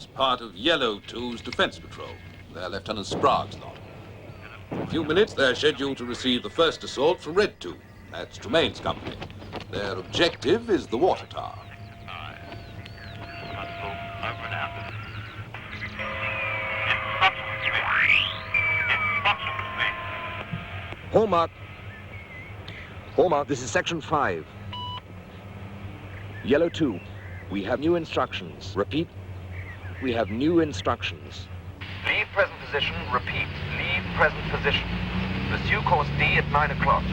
It's part of Yellow 2's defense patrol. They're Lieutenant Sprague's lot. In a few minutes, they're scheduled to receive the first assault from Red 2. That's Tremaine's company. Their objective is the water tower. Hallmark. Hallmark, this is Section 5. Yellow 2, we have new instructions. Repeat, we have new instructions. Leave present position. Repeat, leave present position. Pursue course D at 9 o'clock.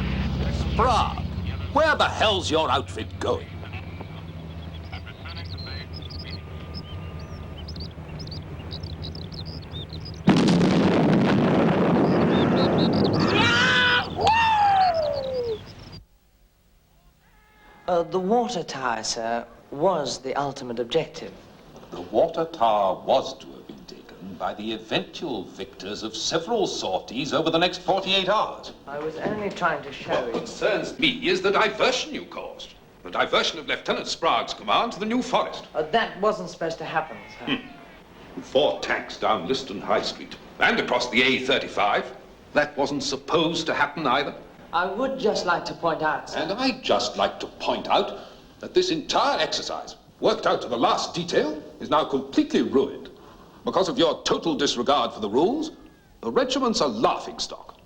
Sprague, where the hell's your outfit going? The water tower, sir, was the ultimate objective. The water tower was to have been taken by the eventual victors of several sorties over the next 48 hours. I was only trying to show What you. concerns me is the diversion you caused. The diversion of Lieutenant Sprague's command to the New Forest. That wasn't supposed to happen, sir. 4 tanks down Liston High Street and across the A35. That wasn't supposed to happen either. I would just like to point out, sir. And I'd just like to point out that this entire exercise, worked out to the last detail, is now completely ruined. Because of your total disregard for the rules, the regiment's a laughingstock.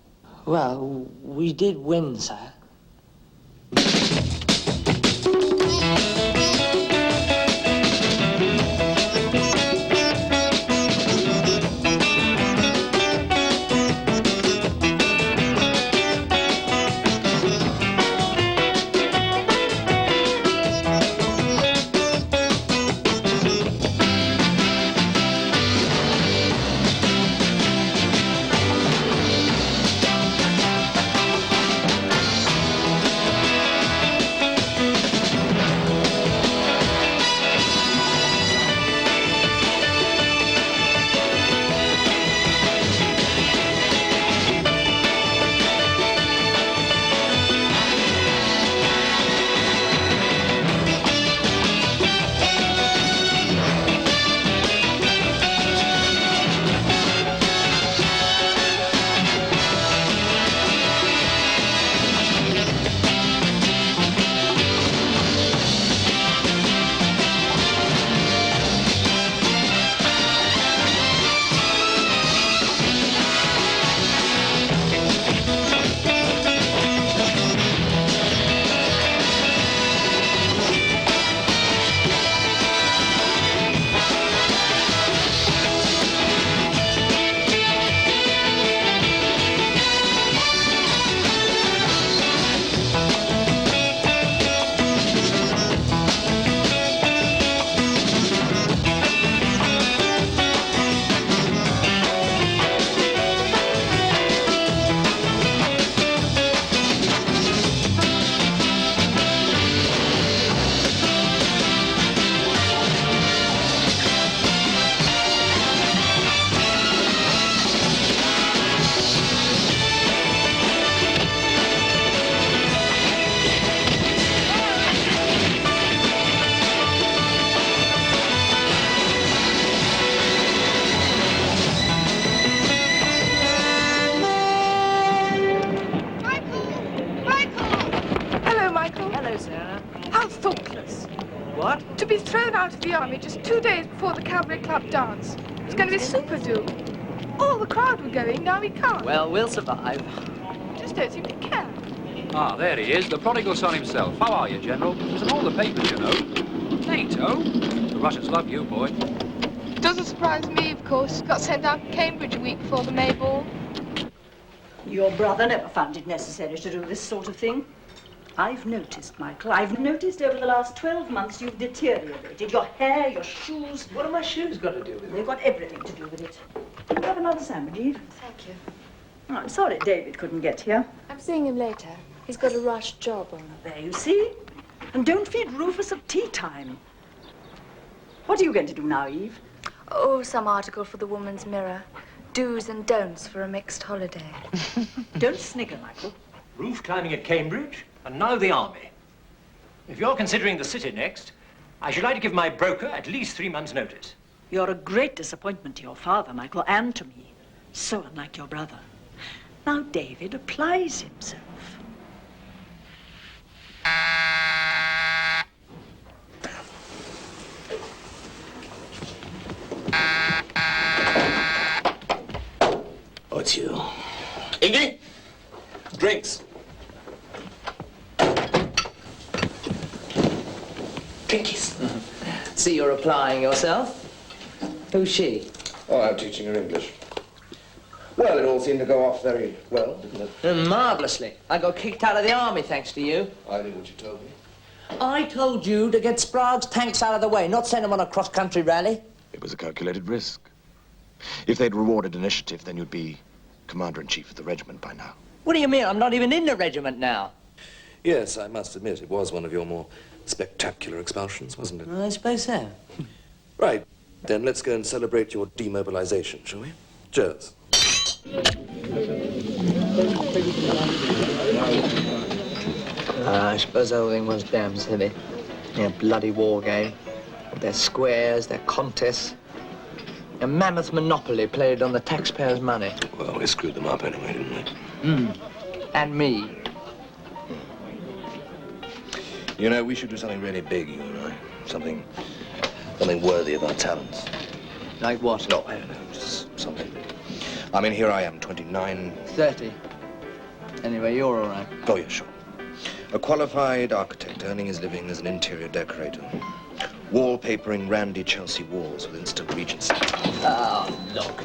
Well, we did win, sir. Out of the army just 2 days before the Cavalry Club dance. It's going to be super do. All the crowd were going, now we can't. Well, we'll survive. Just don't seem to care. Ah, there he is, the prodigal son himself. How are you, General? It's in all the papers, you know. NATO? The Russians love you, boy. Doesn't surprise me, of course. Got sent out to Cambridge a week before the May ball. Your brother never found it necessary to do this sort of thing. I've noticed, Michael. I've noticed over the last 12 months you've deteriorated. Your hair, your shoes. What have my shoes got to do with it? They've got everything to do with it. Have another sandwich, Eve. Thank you. Oh, I'm sorry David couldn't get here. I'm seeing him later. He's got a rush job on. There, you see? And don't feed Rufus at tea time. What are you going to do now, Eve? Oh, some article for the Woman's Mirror. Do's and don'ts for a mixed holiday. Don't snigger, Michael. Roof climbing at Cambridge, and now the army. If you're considering the city next, I should like to give my broker at least 3 months' notice. You're a great disappointment to your father, Michael, and to me. So unlike your brother. Now David applies himself. Oh, it's you. Indy? Drinks. Drinkies. See, you're applying yourself. Who's she? Oh, I'm teaching her English. Well, it all seemed to go off very well, didn't it? Marvelously. I got kicked out of the army thanks to you. I did what you told me. I told you to get Sprague's tanks out of the way, not send them on a cross-country rally. It was a calculated risk. If they'd rewarded initiative, then you'd be commander-in-chief of the regiment by now. What do you mean? I'm not even in the regiment now. Yes, I must admit, it was one of your more spectacular expulsions, wasn't it? I suppose so. Right. Then let's go and celebrate your demobilization, shall we? Cheers. I suppose the whole thing was damn silly. Yeah, bloody war game. With their squares, their contests. A mammoth monopoly played on the taxpayers' money. Well, we screwed them up anyway, didn't we? And me. You know, we should do something really big, you and I. Something worthy of our talents. Like what? No, I don't know, just something. I mean, here I am, 29. 30. Anyway, you're all right. Oh, yeah, sure. A qualified architect earning his living as an interior decorator. Wallpapering randy Chelsea walls with instant regency. Oh, look.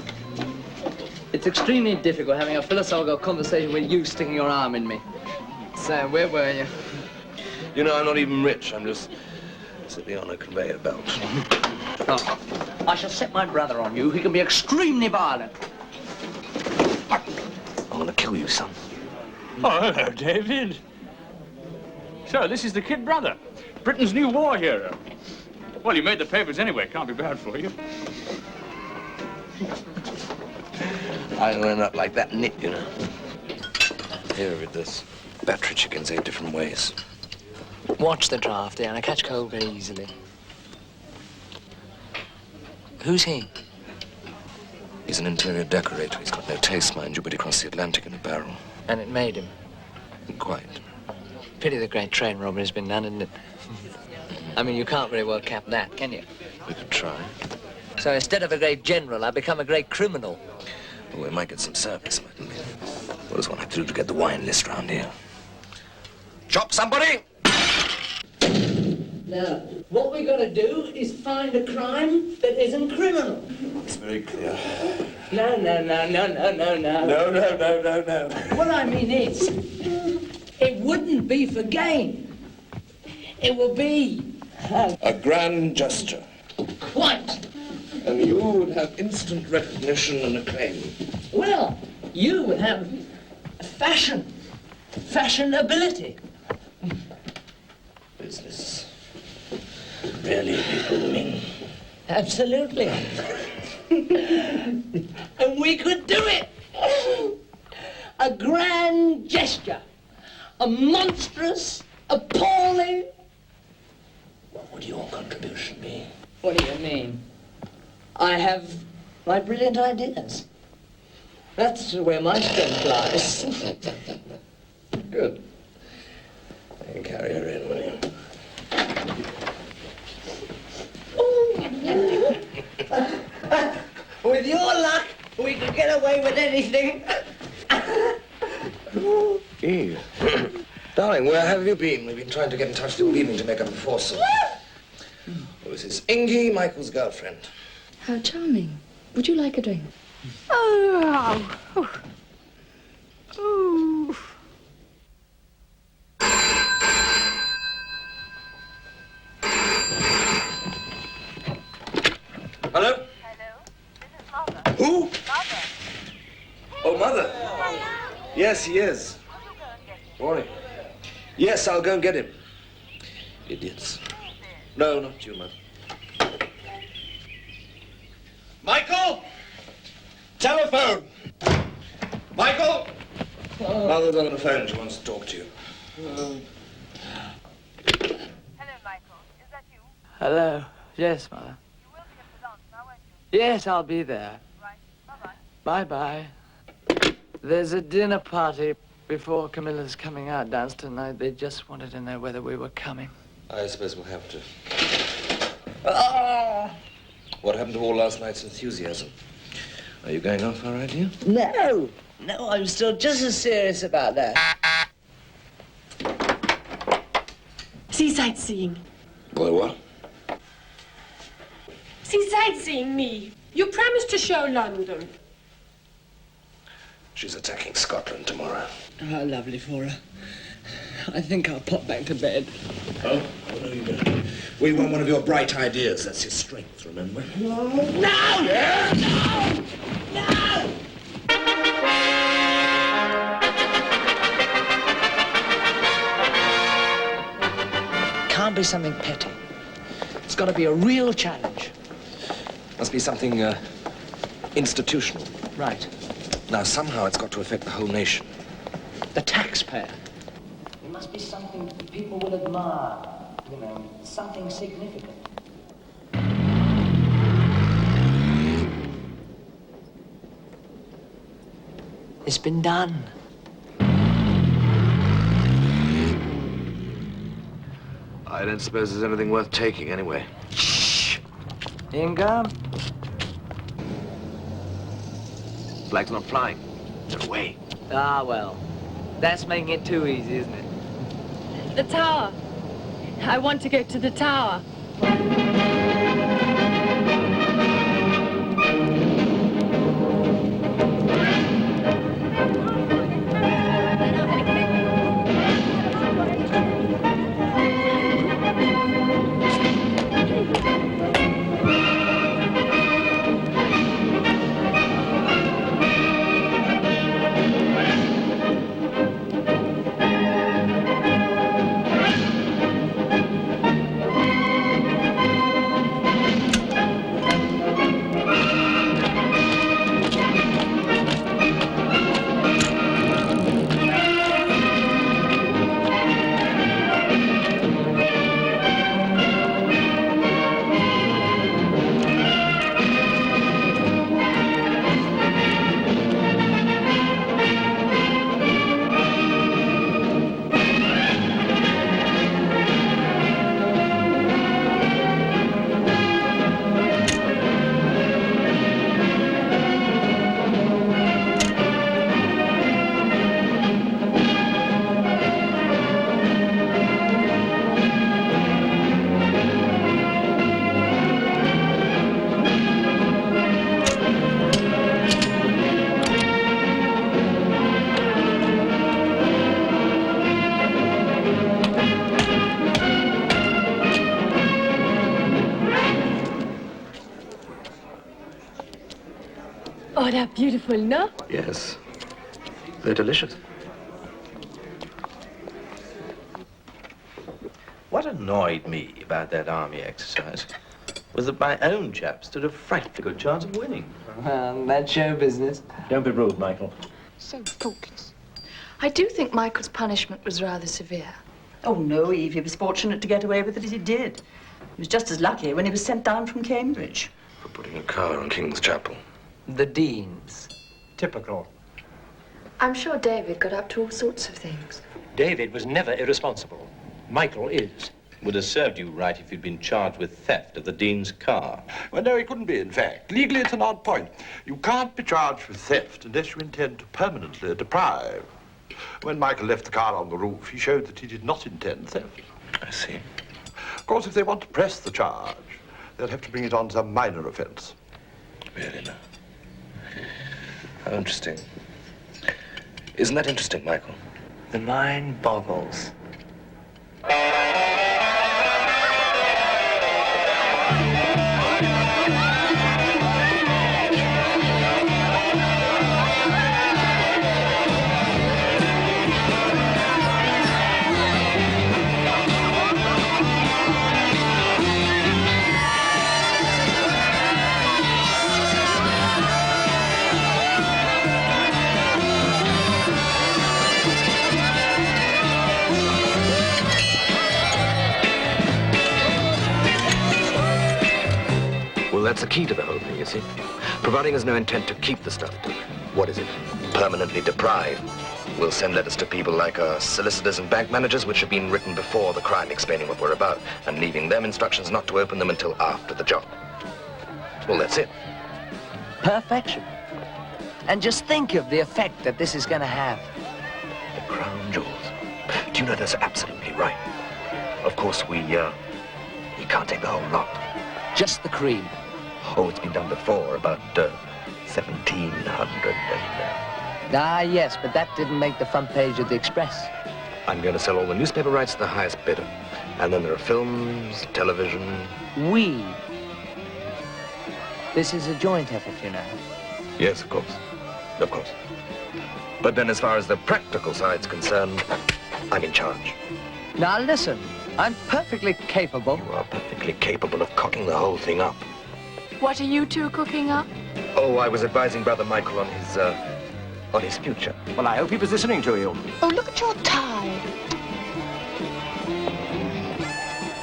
It's extremely difficult having a philosophical conversation with you sticking your arm in me. So, where were you? You know, I'm not even rich. I'm just sitting on a conveyor belt. Oh, I shall set my brother on you. He can be extremely violent. I'm gonna kill you, son. Oh, hello, David. So, this is the kid brother, Britain's new war hero. Well, you made the papers anyway. Can't be bad for you. I learned up like that knit, you know. Here, read this. Battery chickens 8 different ways. Watch the draft, Diana. Catch cold very easily. Who's he? He's an interior decorator. He's got no taste, mind you, but he crossed the Atlantic in a barrel. And it made him. Quite. Pity the great train robbery's been done, isn't it? I mean, you can't very well cap that, can you? We could try. So instead of a great general, I become a great criminal. Well, we might get some service, mightn't we? What does one have to do to get the wine list round here? Chop somebody! Now, what we're going to do is find a crime that isn't criminal. It's very clear. No. No. What I mean is, it wouldn't be for gain. It will be... A grand gesture. Quite. And you would have instant recognition and acclaim. Well, you would have fashion. Fashionability. Business really be booming. Absolutely. And we could do it. A grand gesture. A monstrous, appalling... What would your contribution be? What do you mean? I have my brilliant ideas. That's where my strength lies. Good. You can carry her in, will you? With your luck, we could get away with anything. Eve. Darling, where have you been? We've been trying to get in touch all evening to make up a foursome. Oh, this is Ingy, Michael's girlfriend. How charming. Would you like a drink? Oh. Hello? Hello? This is Mother. Who? Mother. Oh, Mother. Yes, he is. Could you go and get him? Morning. Yes, I'll go and get him. Idiots. No, not you, Mother. Michael! Telephone! Michael! Mother's on the phone. She wants to talk to you. Hello, Michael. Is that you? Hello. Yes, Mother. You will be at the dance now, won't Yes, I'll be there. Right. Bye-bye. Bye-bye. There's a dinner party before Camilla's coming out dance tonight. They just wanted to know whether we were coming. I suppose we'll have to. Oh! What happened to all last night's enthusiasm? Are you going off all right, dear? No, I'm still just as serious about that. See sightseeing. Well, what? See sightseeing me. You promised to show London. She's attacking Scotland tomorrow. How lovely for her. I think I'll pop back to bed. Oh, no, you don't. We want one of your bright ideas. That's your strength, remember? No! Can't be something petty. It's got to be a real challenge. Must be something institutional. Right. Now, somehow it's got to affect the whole nation. The taxpayer. It must be something people will admire. You know, something significant. It's been done. I don't suppose there's anything worth taking anyway. Shh. Inga? Flag's not flying. They're away. Ah, well. That's making it too easy, isn't it? The tower. I want to go to the tower. Oh, they're beautiful, no? Yes. They're delicious. What annoyed me about that army exercise was that my own chap stood a frightfully good chance of winning. Well, that's show business. Don't be rude, Michael. So thoughtless. I do think Michael's punishment was rather severe. Oh, no, Eve. He was fortunate to get away with it as he did. He was just as lucky when he was sent down from Cambridge. For putting a car on King's Chapel. The Deans. Typical. I'm sure David got up to all sorts of things. David was never irresponsible. Michael is. Would have served you right if you'd been charged with theft of the Dean's car. Well, no, he couldn't be, in fact. Legally, it's an odd point. You can't be charged with theft unless you intend to permanently deprive. When Michael left the car on the roof, he showed that he did not intend theft. I see. Of course, if they want to press the charge, they'll have to bring it on some minor offense. Really, no. How interesting. Isn't that interesting, Michael? The mind boggles. Well, that's the key to the whole thing, isn't it? see. Providing there's no intent to keep the stuff, to, what is it, permanently deprive. We'll send letters to people like our solicitors and bank managers, which have been written before the crime, explaining what we're about, and leaving them instructions not to open them until after the job. Well, that's it. Perfection. And just think of the effect that this is going to have. The crown jewels. Do you know that's absolutely right? Of course, we can't take the whole lot. Just the cream. Oh, it's been done before, about 1,700. Ah, yes, but that didn't make the front page of the Express. I'm going to sell all the newspaper rights to the highest bidder. And then there are films, television. We. This is a joint effort, you know. Yes, of course. Of course. But then as far as the practical side's concerned, I'm in charge. Now listen, I'm perfectly capable. You are perfectly capable of cocking the whole thing up. What are you two cooking up? Oh, I was advising Brother Michael on his future. Well, I hope he was listening to you. Oh, look at your tie.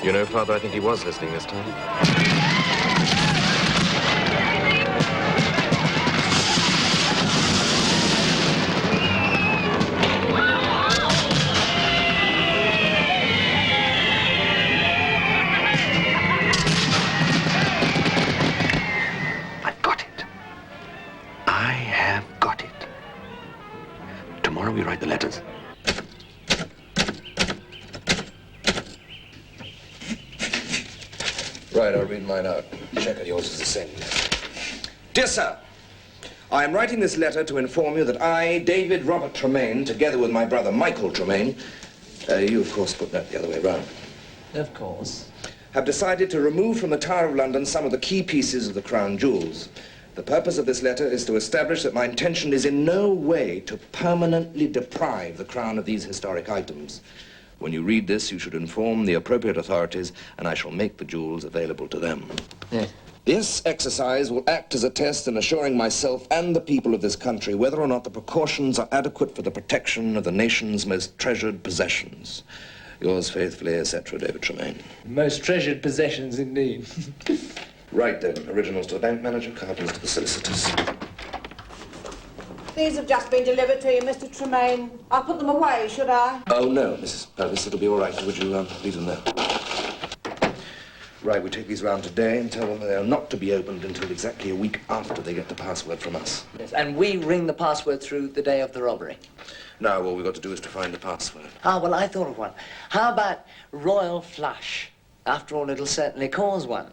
You know, Father, I think he was listening this time. I've got it. I have got it. Tomorrow we write the letters. Right, I'll read mine out. Check that yours is the same. Dear Sir, I am writing this letter to inform you that I, David Robert Tremaine, together with my brother Michael Tremaine, you of course put that the other way round, Of course. have decided to remove from the Tower of London some of the key pieces of the crown jewels. The purpose of this letter is to establish that my intention is in no way to permanently deprive the crown of these historic items. When you read this, you should inform the appropriate authorities, and I shall make the jewels available to them. Yes. This exercise will act as a test in assuring myself and the people of this country whether or not the precautions are adequate for the protection of the nation's most treasured possessions. Yours faithfully, etc., David Tremaine. Most treasured possessions, indeed. Right, David. Originals to the bank manager, copies to the solicitors. These have just been delivered to you, Mr. Tremaine. I'll put them away, should I? Oh, no, Mrs. Purvis. It'll be all right. Would you leave them there? Right, we take these round today and tell them they are not to be opened until exactly a week after they get the password from us. Yes, and we ring the password through the day of the robbery. Now, all we've got to do is to find the password. Ah, well, I thought of one. How about Royal Flush? After all, it'll certainly cause one.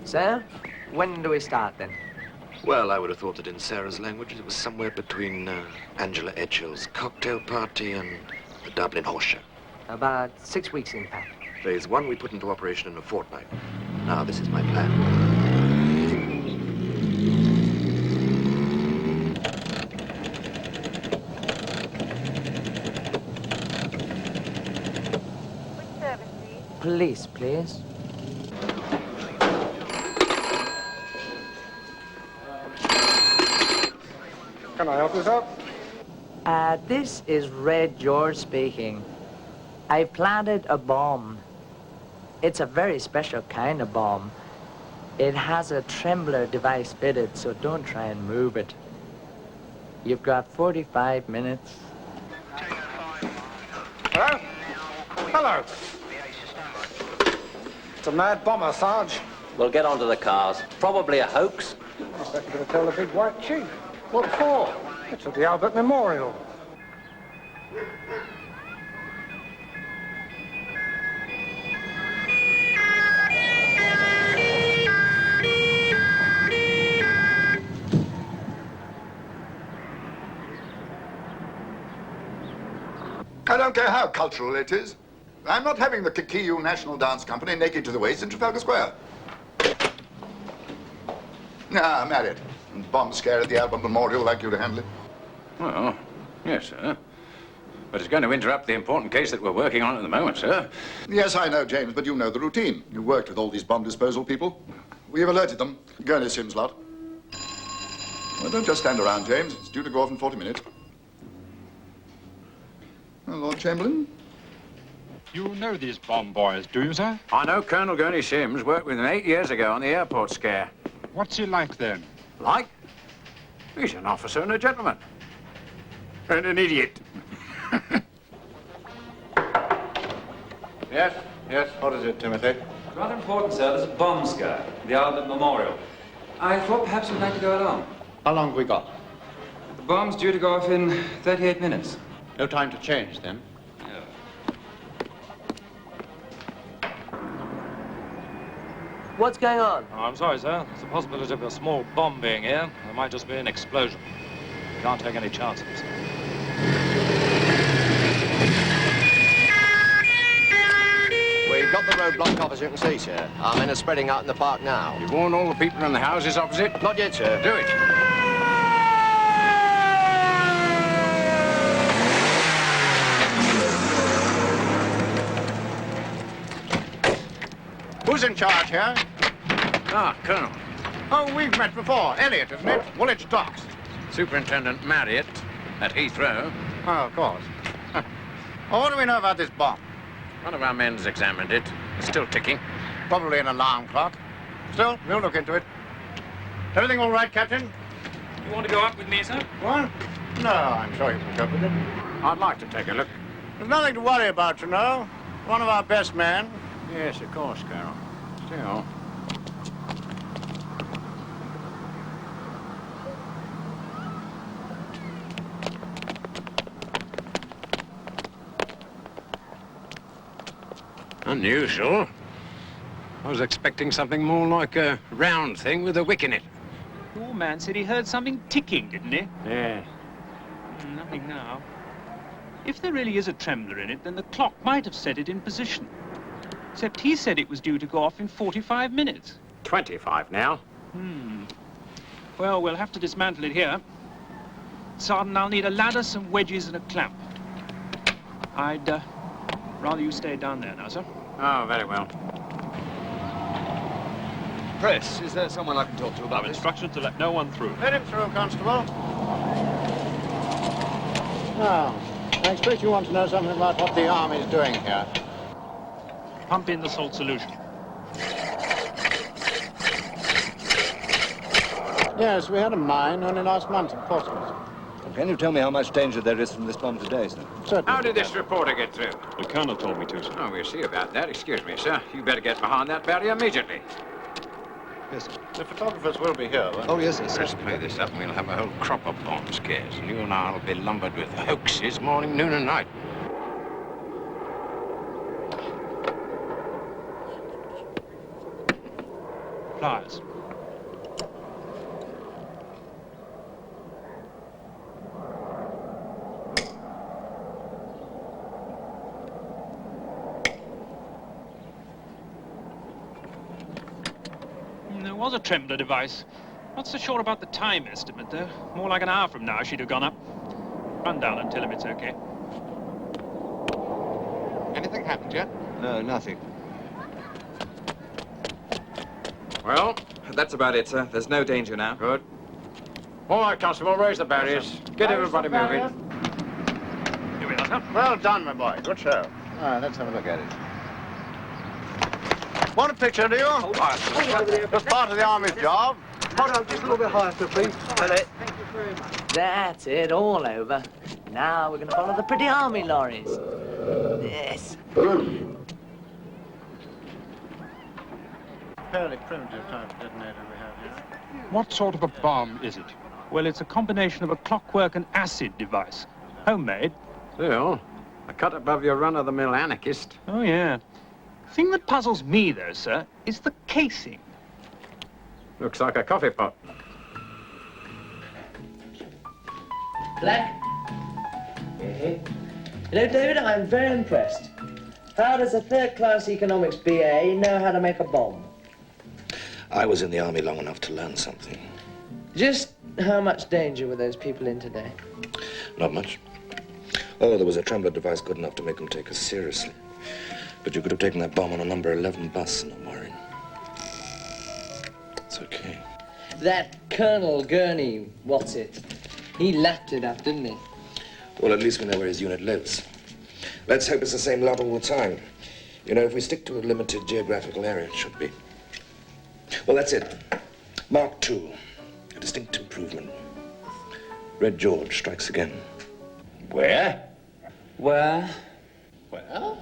So, when do we start then? Well, I would have thought that in Sarah's language it was somewhere between Angela Edgell's cocktail party and the Dublin Horse Show. About 6 weeks, in fact. Phase 1 we put into operation in a fortnight. Now, this is my plan. Police, please. Can I help you, sir? This is Red George speaking. I planted a bomb. It's a very special kind of bomb. It has a trembler device fitted, so don't try and move it. You've got 45 minutes. Hello? Hello. It's a mad bomber, Sarge. We'll get onto the cars. Probably a hoax. I bet you're going to tell the big white chief. What for? It's at the Albert Memorial. I don't care how cultural it is. I'm not having the Kikiyu National Dance Company naked to the waist in Trafalgar Square. Nah, I'm at it. And bomb scare at the Albert Memorial like you to handle it. Well, yes, sir. But it's going to interrupt the important case that we're working on at the moment, sir. Yes, I know, James, but you know the routine. You worked with all these bomb disposal people. We've alerted them. Gurney Sims lot. Well, don't just stand around, James. It's due to go off in 40 minutes. Well, Lord Chamberlain? You know these bomb boys, do you, sir? I know Colonel Gurney Sims worked with him 8 years ago on the airport scare. What's he like, then? Like? He's an officer and a gentleman. And an idiot. Yes, what is it, Timothy? Rather important, sir. There's a bomb scare, the Albert Memorial. I thought perhaps you'd like to go along. How long have we got? The bomb's due to go off in 38 minutes. No time to change, then? What's going on? Oh, I'm sorry, sir. There's a possibility of a small bomb being here. There might just be an explosion. Can't take any chances. We've got the roadblock off, as you can see, sir. Our men are spreading out in the park now. You've warned all the people in the houses opposite? Not yet, sir. Do it. Who's in charge here? Ah, Colonel. Oh, we've met before. Elliot, isn't it? Woolwich Docks. Superintendent Marriott at Heathrow. Oh, of course. Well, what do we know about this bomb? One of our men's examined it. It's still ticking. Probably an alarm clock. Still, we'll look into it. Everything all right, Captain? You want to go up with me, sir? What? No, I'm sure you can cope with it. I'd like to take a look. There's nothing to worry about, you know. One of our best men. Yes, of course, Colonel. Still. Unusual. I was expecting something more like a round thing with a wick in it. Your man said he heard something ticking, didn't he? Yeah. Nothing now. If there really is a trembler in it, then the clock might have set it in position. Except he said it was due to go off in 45 minutes. 25 now. Well, we'll have to dismantle it here. Sergeant, I'll need a ladder, some wedges, and a clamp. I'd rather you stay down there now, sir. Oh, very well. Press, is there someone I can talk to about I've this? instructions to let no one through. Let him through, Constable. Now, I expect you want to know something about what the Army's doing here. Pump in the salt solution. Yes, we had a mine only last month at Portsmouth. Can you tell me how much danger there is from this bomb today, sir? Certainly. How did this reporter get through? The colonel told me to, sir. Oh, we'll see about that. Excuse me, sir. You better get behind that barrier immediately. Yes, sir. The photographers will be here, won't Oh, yes, sir. Let's play this up and we'll have a whole crop of bomb scares. And you and I will be lumbered with hoaxes morning, noon and night. Pliers. was a Trembler device. Not so sure about the time estimate, though. More like an hour from now, she'd have gone up. Run down and tell him it's okay. Anything happened yet? No, nothing. Well, that's about it, sir. There's no danger now. Good. All right, Constable, raise the barriers. Get everybody moving. Here we are, sir. Well done, my boy. Good show. All right, let's have a look at it. Want a picture, do you? Hold on. Just part of the Army's job. Hold on, just a little bit higher, please. Hello. Thank you very much. That's it, all over. Now we're going to follow the pretty army lorries. Yes. Fairly primitive type of detonator we have here. What sort of a bomb is it? Well, it's a combination of a clockwork and acid device. Homemade. Still, a cut above your run-of-the-mill anarchist. Oh, yeah. The thing that puzzles me, though, sir, is the casing. Looks like a coffee pot. Black? You know, David, I'm very impressed. How does a third-class economics BA know how to make a bomb? I was in the army long enough to learn something. Just how much danger were those people in today? Not much. Oh, there was a Trembler device good enough to make them take us seriously. But you could have taken that bomb on a number 11 bus and not worried. It's okay. That Colonel Gurney, what's it? He lapped it up, didn't he? Well, at least we know where his unit lives. Let's hope it's the same lot all the time. You know, if we stick to a limited geographical area, it should be. Well, that's it. Mark II. A distinct improvement. Red George strikes again. Where? Where? Well?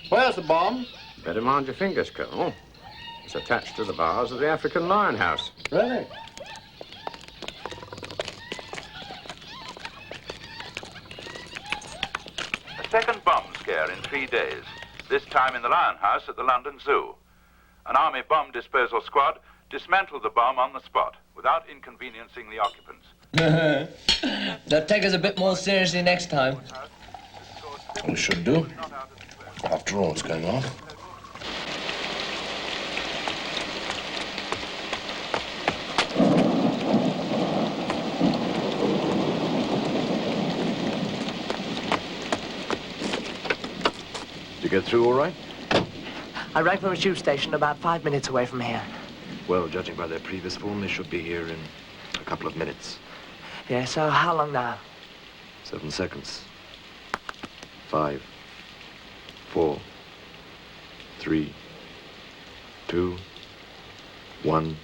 Where's the bomb? Better mind your fingers, Colonel. It's attached to the bars of the African Lion House. Really? A second bomb scare in 3 days, this time in the Lion House at the London Zoo. An Army bomb disposal squad dismantled the bomb on the spot without inconveniencing the occupants. They'll take us a bit more seriously next time. We should do. After all, it's going off. Did you get through all right? I arrived from a tube station about 5 minutes away from here. Well, judging by their previous form, they should be here in a couple of minutes. Yeah, so how long now? 7 seconds. 5, 4, 3, 2, 1,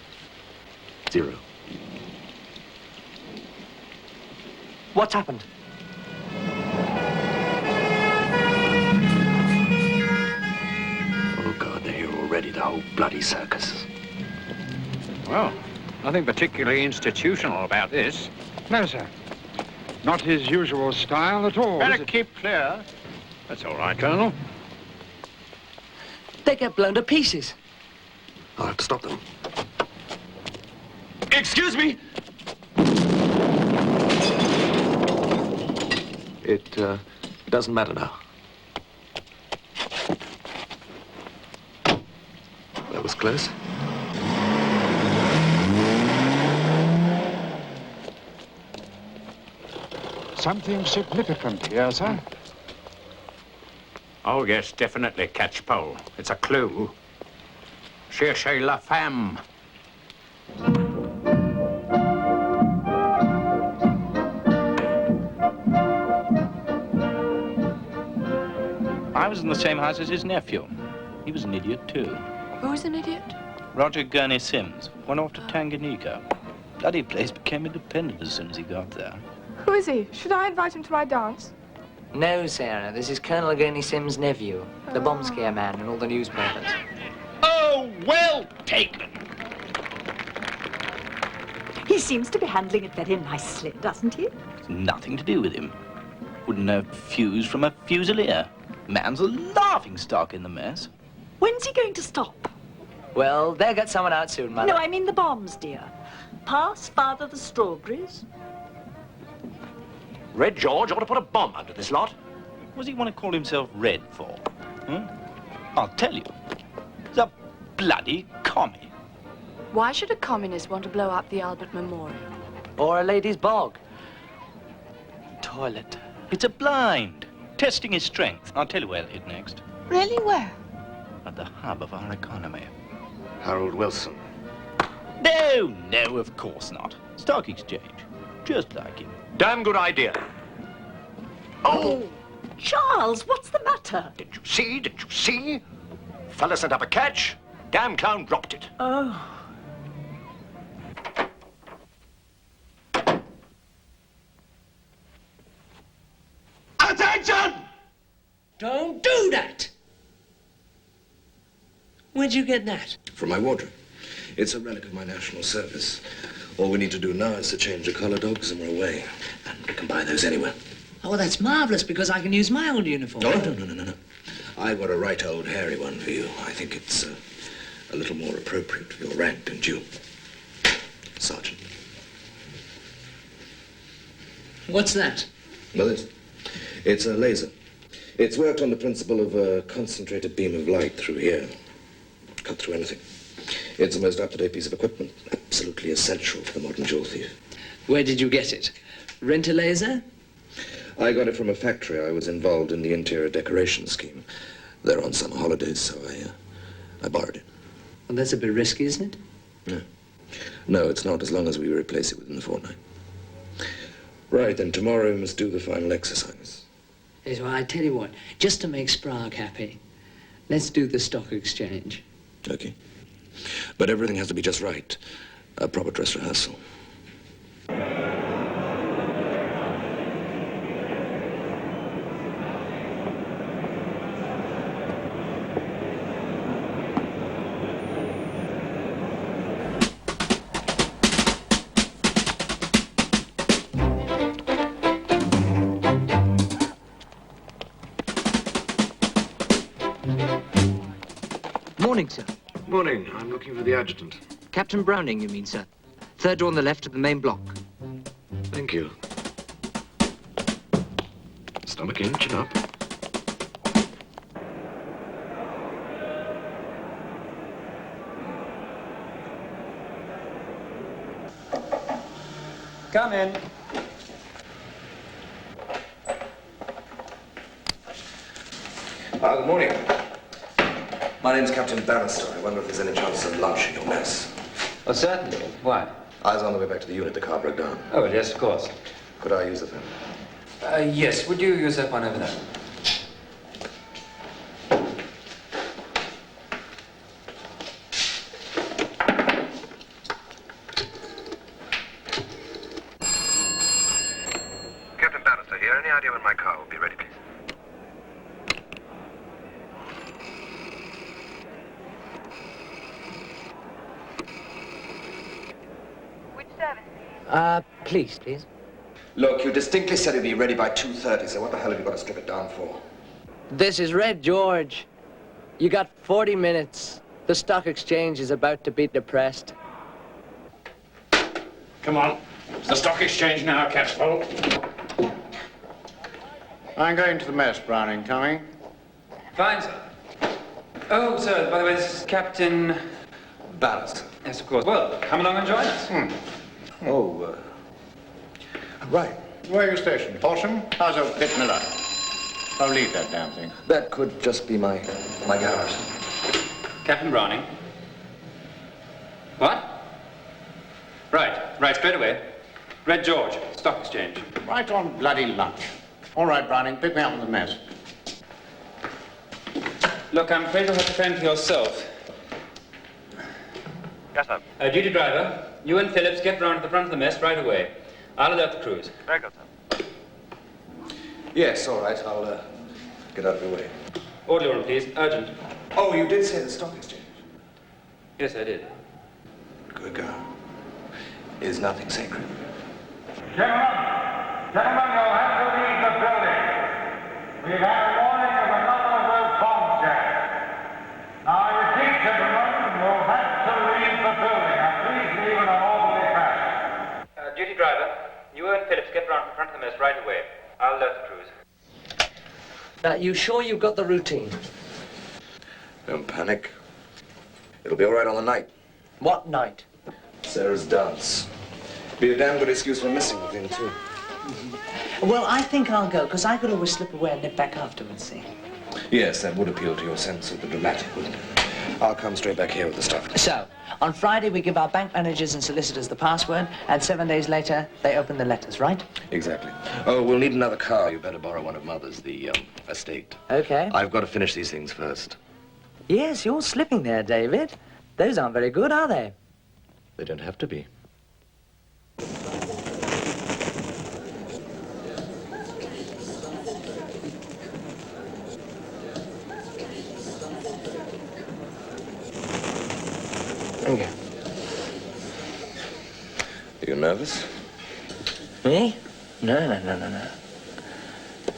0. What's happened? Oh, God, they're here already, the whole bloody circus. Well, nothing particularly institutional about this. No, sir. Not his usual style at all. Better keep clear. That's all right, Colonel. They get blown to pieces. I'll have to stop them. Excuse me! It doesn't matter now. That was close. Something significant here, sir. Oh, yes, definitely catch-pole. It's a clue. Cherchez la femme. I was in the same house as his nephew. He was an idiot, too. Who's an idiot? Roger Gurney Sims went off to Tanganyika. Bloody place became independent as soon as he got there. Who is he? Should I invite him to my dance? No, Sarah. This is Colonel Gurney Sims' nephew, the bomb scare man in all the newspapers. Oh, well taken. He seems to be handling it very nicely, doesn't he? It's nothing to do with him. Wouldn't know fuse from a fusilier. Man's a laughingstock in the mess. When's he going to stop? Well, they'll get someone out soon, Mother. No, I mean the bombs, dear. Pass Father the strawberries. Red George ought to put a bomb under this lot. What does he want to call himself Red for? I'll tell you. The bloody commie. Why should a communist want to blow up the Albert Memorial? Or a lady's bog. Toilet. It's a blind. Testing his strength. I'll tell you where they'll hit next. Really? Where? At the hub of our economy. Harold Wilson. No, no, of course not. Stock exchange. Just like him. Damn good idea. Oh! Charles, what's the matter? Did you see? Did you see? Fella sent up a catch. Damn clown dropped it. Oh. Attention! Don't do that! Where'd you get that? From my wardrobe. It's a relic of my national service. All we need to do now is to change the collar dogs and we're away. And we can buy those anywhere. Oh, well, that's marvelous, because I can use my old uniform. Oh, no. I've got a right old hairy one for you. I think it's a little more appropriate for your rank, don't you? Sergeant. What's that? Well, it's a laser. It's worked on the principle of a concentrated beam of light through here. Cut through anything. It's the most up-to-date piece of equipment, absolutely essential for the modern jewel thief. Where did you get it? Rent a laser? I got it from a factory. I was involved in the interior decoration scheme. They're on summer holidays, so I borrowed it. Well, that's a bit risky, isn't it? No, it's not, as long as we replace it within the fortnight. Right, then tomorrow we must do the final exercise. Yes, well, I tell you what, just to make Sprague happy, let's do the stock exchange. Okay. But everything has to be just right. A proper dress rehearsal. Morning, sir. Morning. I'm looking for the adjutant. Captain Browning, you mean, sir? Third door on the left of the main block. Thank you. Stomach in, chin up. Come in. Good morning. My name's Captain Bannister. I wonder if there's any chance of lunch in your mess. Oh, certainly. Why? I was on the way back to the unit. The car broke down. Oh, yes, of course. Could I use the phone? Yes. Would you use that one over there? Captain Bannister here. Any idea when my car will be ready, please? Please. Look, you distinctly said it'd be ready by 2:30, so what the hell have you got to strip it down for? This is Red George. You got 40 minutes. The stock exchange is about to be depressed. Come on. It's the stock exchange now, Catchpole. I'm going to the mess, Browning. Coming? Fine, sir. Oh, sir, by the way, this is Captain... Bannister. Yes, of course. Well, come along and join us. Right. Where are you stationed? Horsham? How's old Pitt Miller? Oh, leave that damn thing. That could just be my garage. Captain Browning. What? Right, straight away. Red George, stock exchange. Right on bloody lunch. All right, Browning, pick me up in the mess. Look, I'm afraid you'll have to fend for yourself. Yes, sir. Duty driver, you and Phillips get round to the front of the mess right away. I'll alert the crews. Very good, sir. Yes, all right. I'll get out of your way. Orderly room, please. Urgent. Oh, you did say the stock exchange. Yes, I did. Good girl. Is nothing sacred. Gentlemen, you'll have to leave the building. We've had a warning of a get round to front of the mess right away. I'll alert the crews. Now, you sure you've got the routine? Don't panic. It'll be all right on the night. What night? Sarah's dance. Be a damn good excuse for missing the thing, too. Well, I think I'll go, because I could always slip away and nip back afterwards, see? Yes, that would appeal to your sense of the dramatic, wouldn't it? I'll come straight back here with the stuff. So, on Friday we give our bank managers and solicitors the password, and 7 days later they open the letters, right? Exactly. Oh, we'll need another car. You better borrow one of Mother's, the estate. Okay. I've got to finish these things first. Yes, you're slipping there, David. Those aren't very good, are they? They don't have to be. Okay. Are you nervous? Me? No.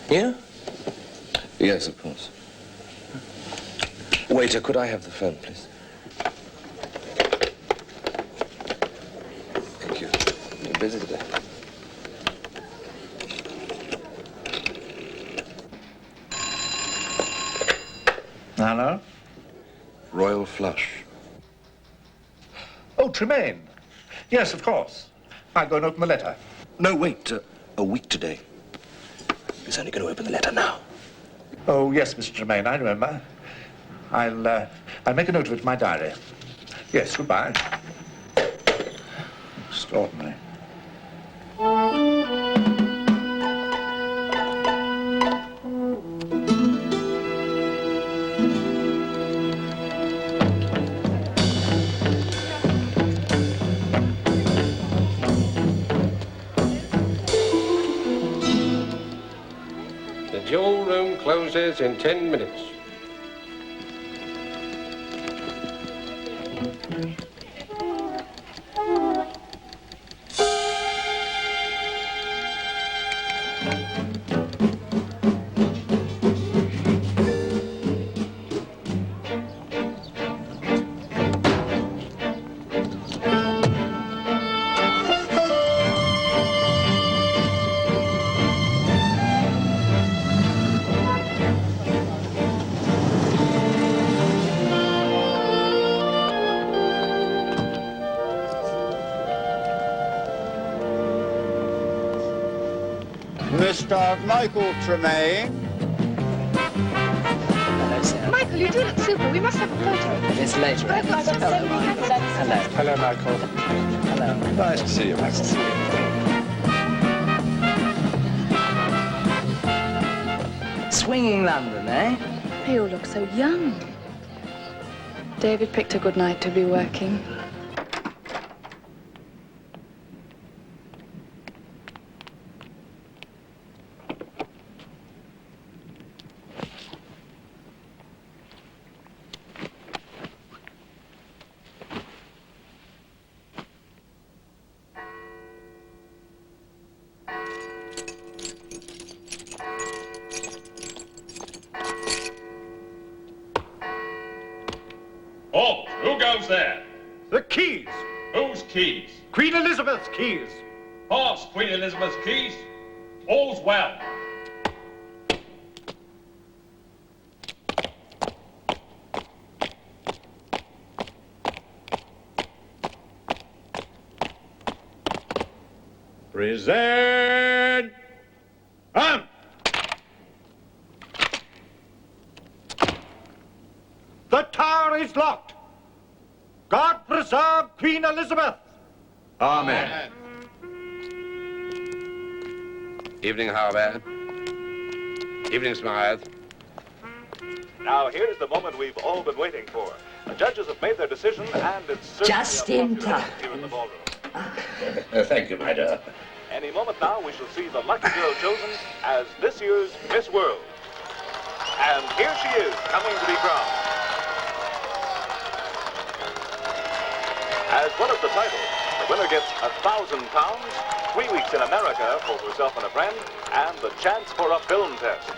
You? Yes, of course. Waiter, could I have the phone, please? Thank you. You're busy today. Hello? Royal Flush. Oh, Tremaine. Yes, of course. I'll go and open the letter. No, wait. A week today. He's only going to open the letter now. Oh, yes, Mr. Tremaine, I remember. I'll make a note of it in my diary. Yes, goodbye. Extraordinary. The dual room closes in 10 minutes. Mr. Michael Tremaine. Hello, Sarah. Michael, you do look super. We must have a photo. It's later. I've got so many Hello. Hello, Michael. Hello. Nice to see you, Michael. Swinging London, eh? You look so young. David picked a good night to be working. Oh, who goes there? The keys. Whose keys? Queen Elizabeth's keys. Horse, Queen Elizabeth's keys. All's well. Present. The tower is locked. God preserve Queen Elizabeth. Amen. Evening, Harvard. Evening, Smythe. Now, here's the moment we've all been waiting for. The judges have made their decision, and it's certainly Just in time. here in the ballroom. Thank you, my dear. Any moment now, we shall see the lucky girl chosen as this year's Miss World. And here she is, coming to be crowned. As well as the title, the winner gets £1,000, 3 weeks in America for herself and a friend, and the chance for a film test.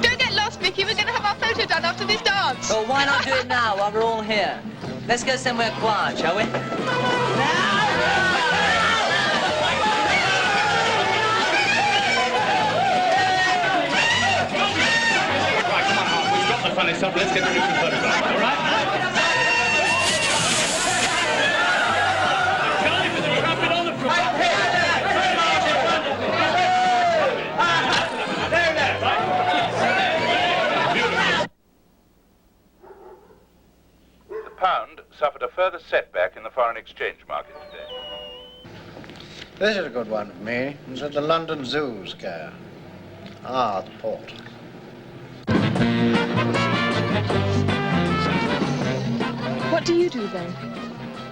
Don't get lost, Vicky. We're going to have our photo done after this dance. Oh, Well, why not do it now while we're all here? Let's go somewhere quiet, shall we? Right, come on, Hart. We've got the funny stuff. Let's get ready for the photograph, all right? Pound suffered a further setback in the foreign exchange market today. This is a good one for me. It's at the London Zoo scare. Ah, the port. What do you do then?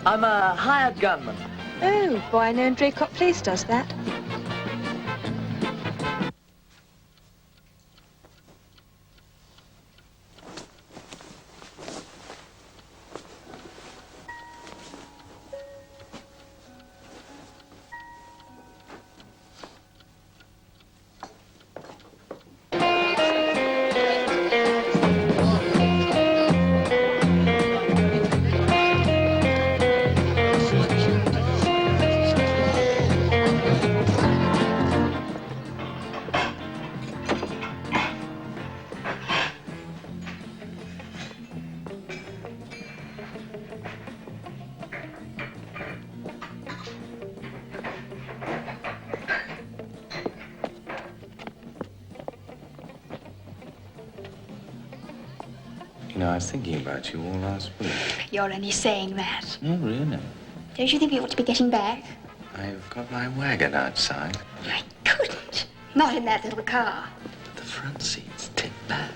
I'm a hired gunman. Oh, boy, I know Draycott Place does that. You know, I was thinking about you all last week. You're only saying that. Oh, really? Don't you think we ought to be getting back? I've got my wagon outside. I couldn't. Not in that little car. The front seat's tipped back.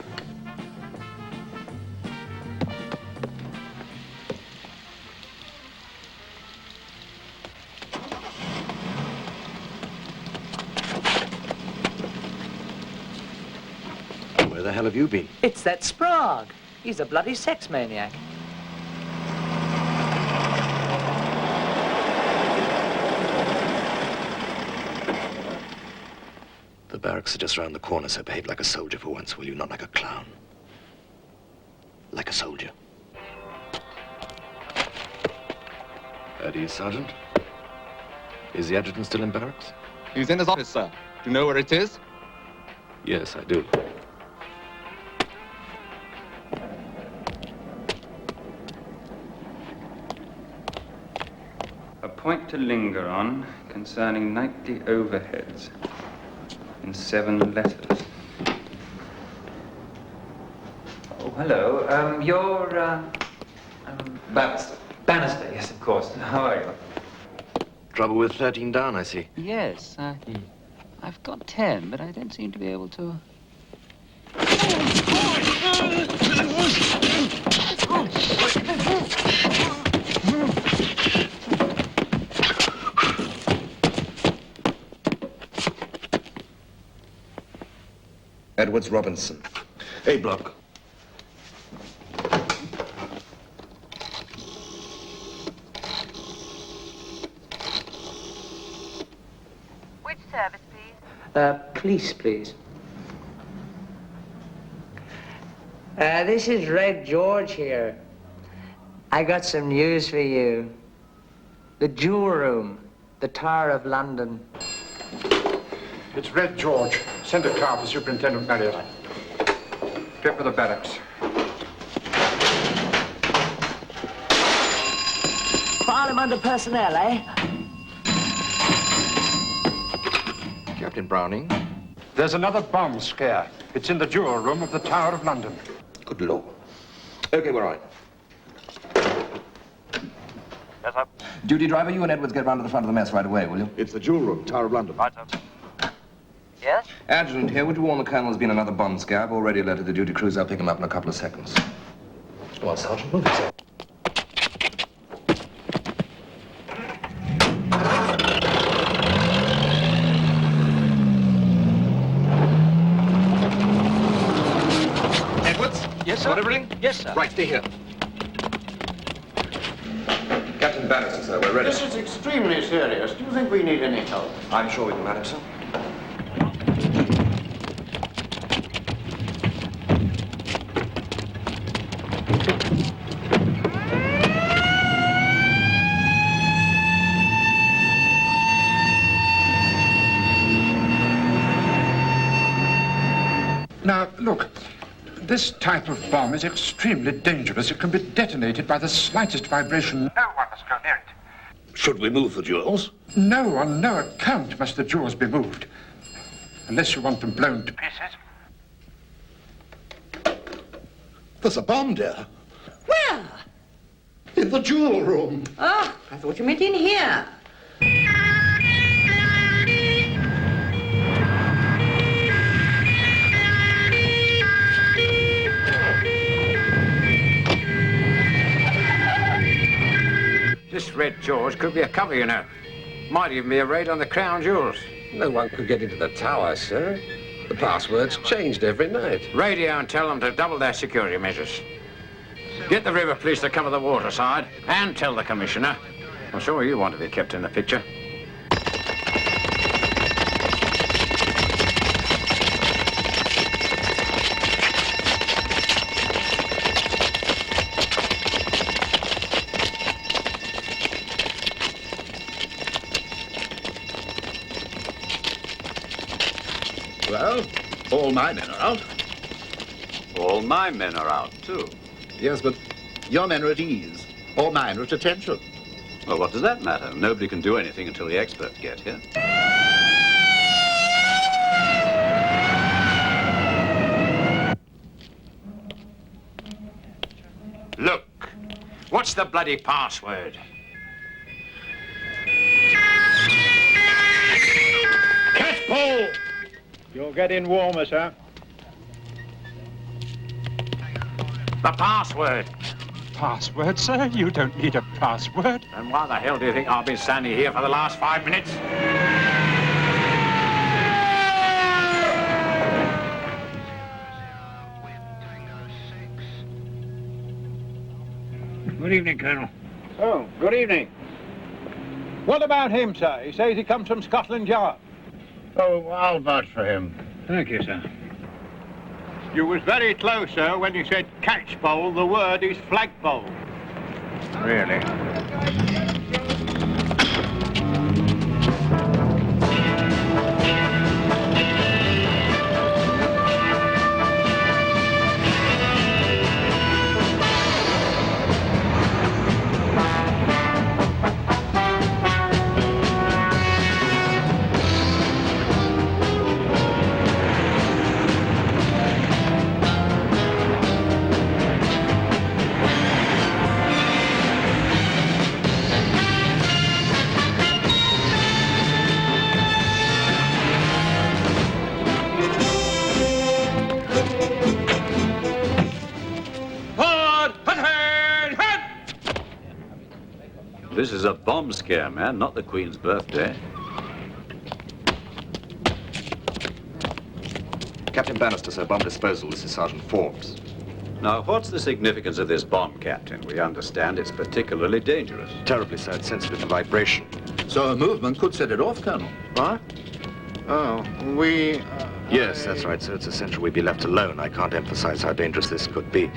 Where the hell have you been? It's that Sprague. He's a bloody sex maniac. The barracks are just round the corner, so behave like a soldier for once, will you? Not like a clown. Like a soldier. How do you, Sergeant? Is the adjutant still in barracks? He's in his office, sir. Do you know where it is? Yes, I do. A point to linger on concerning nightly overheads in 7 letters. Oh, hello. You're, Bannister. Bannister, yes, of course. How are you? Trouble with 13 down, I see. Yes, I've got 10, but I don't seem to be able to... Edwards Robinson. A block. Which service, please? Police, please. This is Red George here. I got some news for you. The Jewel Room, the Tower of London. It's Red George. Send a car for Superintendent Marriott. Get for the barracks. File him under personnel, eh? Captain Browning? There's another bomb scare. It's in the Jewel Room of the Tower of London. Good Lord. Okay, we're on. Yes, sir. Duty driver, you and Edwards get round to the front of the mess right away, will you? It's the Jewel Room, Tower of London. Right, sir. Yes? Adjutant here, would you warn the colonel there's been another bomb scare? I've already alerted the duty crews. I'll pick him up in a couple of seconds. Come on, Sergeant, move yourself. Edwards? Yes, sir? Got everything? Yes, sir. Right, stay here. Captain Bannister, sir, we're ready. This is extremely serious. Do you think we need any help? I'm sure we can manage, sir. Now, look, this type of bomb is extremely dangerous. It can be detonated by the slightest vibration. No one must go near it. Should we move the jewels? No, on no account must the jewels be moved. Unless you want them blown to pieces. There's a bomb, dear. Where? In the jewel room. Oh, I thought you meant in here. This Red George could be a cover, you know. Might even be a raid on the Crown Jewels. No one could get into the tower, sir. The password's changed every night. Radio and tell them to double their security measures. Get the river police to cover the water side, and tell the Commissioner. I'm sure you want to be kept in the picture. Well, all my men are out. All my men are out, too. Yes, but your men are at ease. All mine are at attention. Well, what does that matter? Nobody can do anything until the experts get here. Look, what's the bloody password? Catch Paul! You're getting warmer, sir. The password. Password, sir? You don't need a password. And why the hell do you think I've been standing here for the last 5 minutes? Good evening, Colonel. Oh, good evening. What about him, sir? He says he comes from Scotland Yard. Oh, I'll vouch for him. Thank you, sir. You was very close, sir, when you said catch bowl. The word is flagpole. Really? This is a bomb scare, man, not the Queen's birthday. Captain Bannister, sir, bomb disposal. This is Sergeant Forbes. Now, what's the significance of this bomb, Captain? We understand it's particularly dangerous. Terribly so. It's sensitive to vibration. So a movement could set it off, Colonel. What? Oh, we... Yes, that's right, sir. It's essential we be left alone. I can't emphasize how dangerous this could be.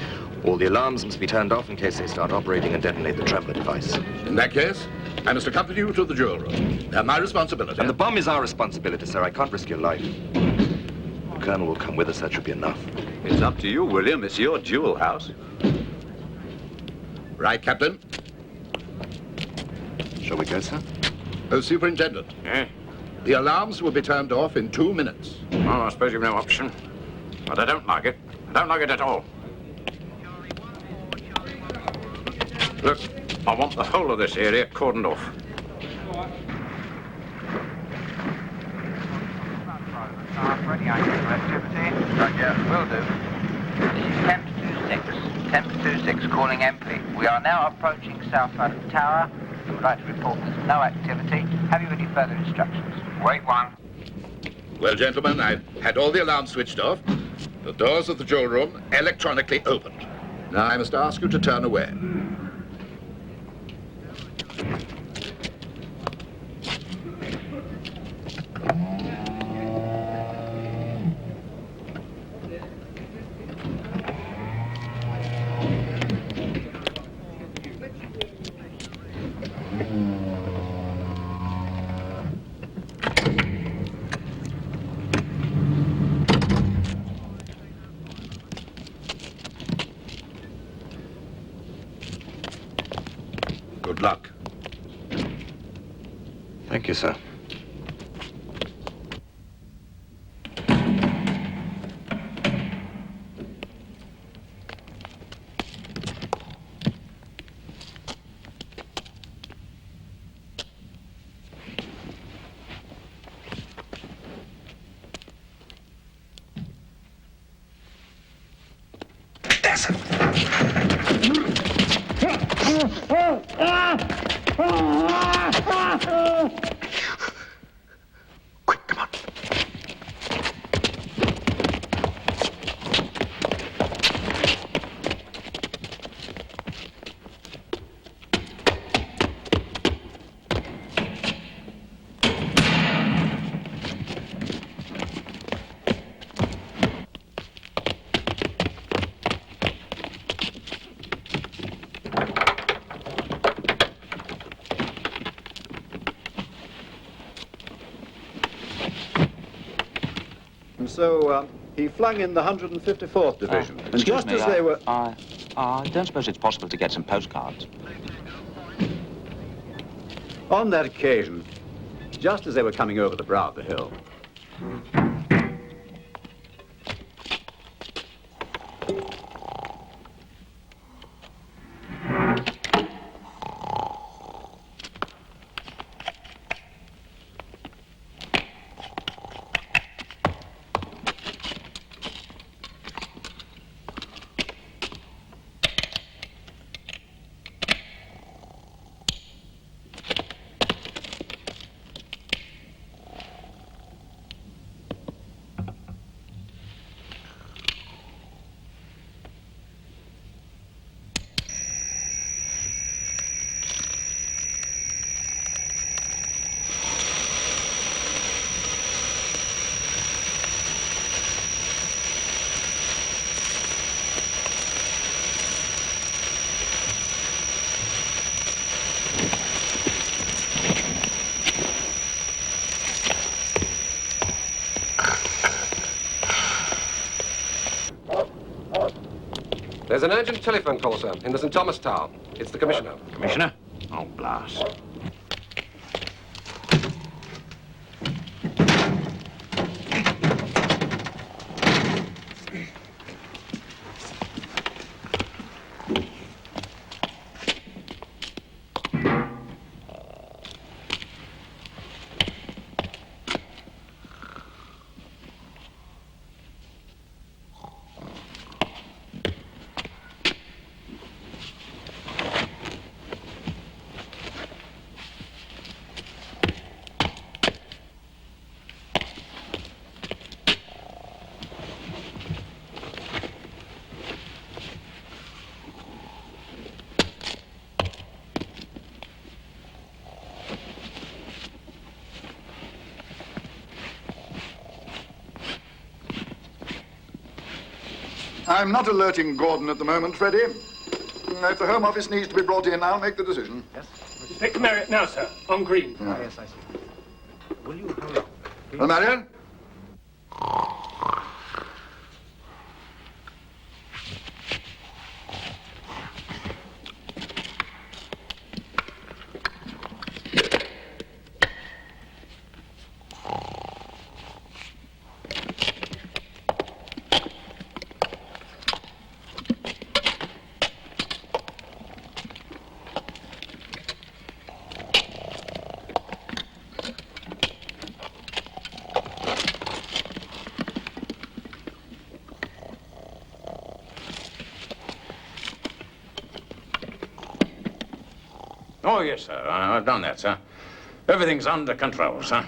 All the alarms must be turned off in case they start operating and detonate the trembler device. In that case, I must accompany you to the jewel room. They're my responsibility. And the bomb is our responsibility, sir. I can't risk your life. The Colonel will come with us. That should be enough. It's up to you, William. It's your jewel house. Right, Captain. Shall we go, sir? Oh, Superintendent. Eh? The alarms will be turned off in 2 minutes. Oh, I suppose you've no option. But I don't like it. I don't like it at all. Look, I want the whole of this area cordoned off. Ready, activity. Roger, will do. This is Temp 26. Temp 26 calling MP. We are now approaching South London Tower. We would like to report there's no activity. Have you any further instructions? Wait one. Well, gentlemen, I've had all the alarms switched off. The doors of the jewel room electronically opened. Now I must ask you to turn away. Good luck. Thank you, sir. And so, he flung in the 154th Division. and just as they were... I don't suppose it's possible to get some postcards. On that occasion, just as they were coming over the brow of the hill, There's an urgent telephone call, sir, in the St. Thomas Tower. It's the Commissioner. Commissioner? Oh, blast. I'm not alerting Gordon at the moment, Freddie. If the Home Office needs to be brought in, I'll make the decision. Yes. Take the Marriott now, sir. On green. Yeah. Yes, I see. Will you hold on? Well, Marion? Oh, yes, sir. I've done that, sir. Everything's under control, sir.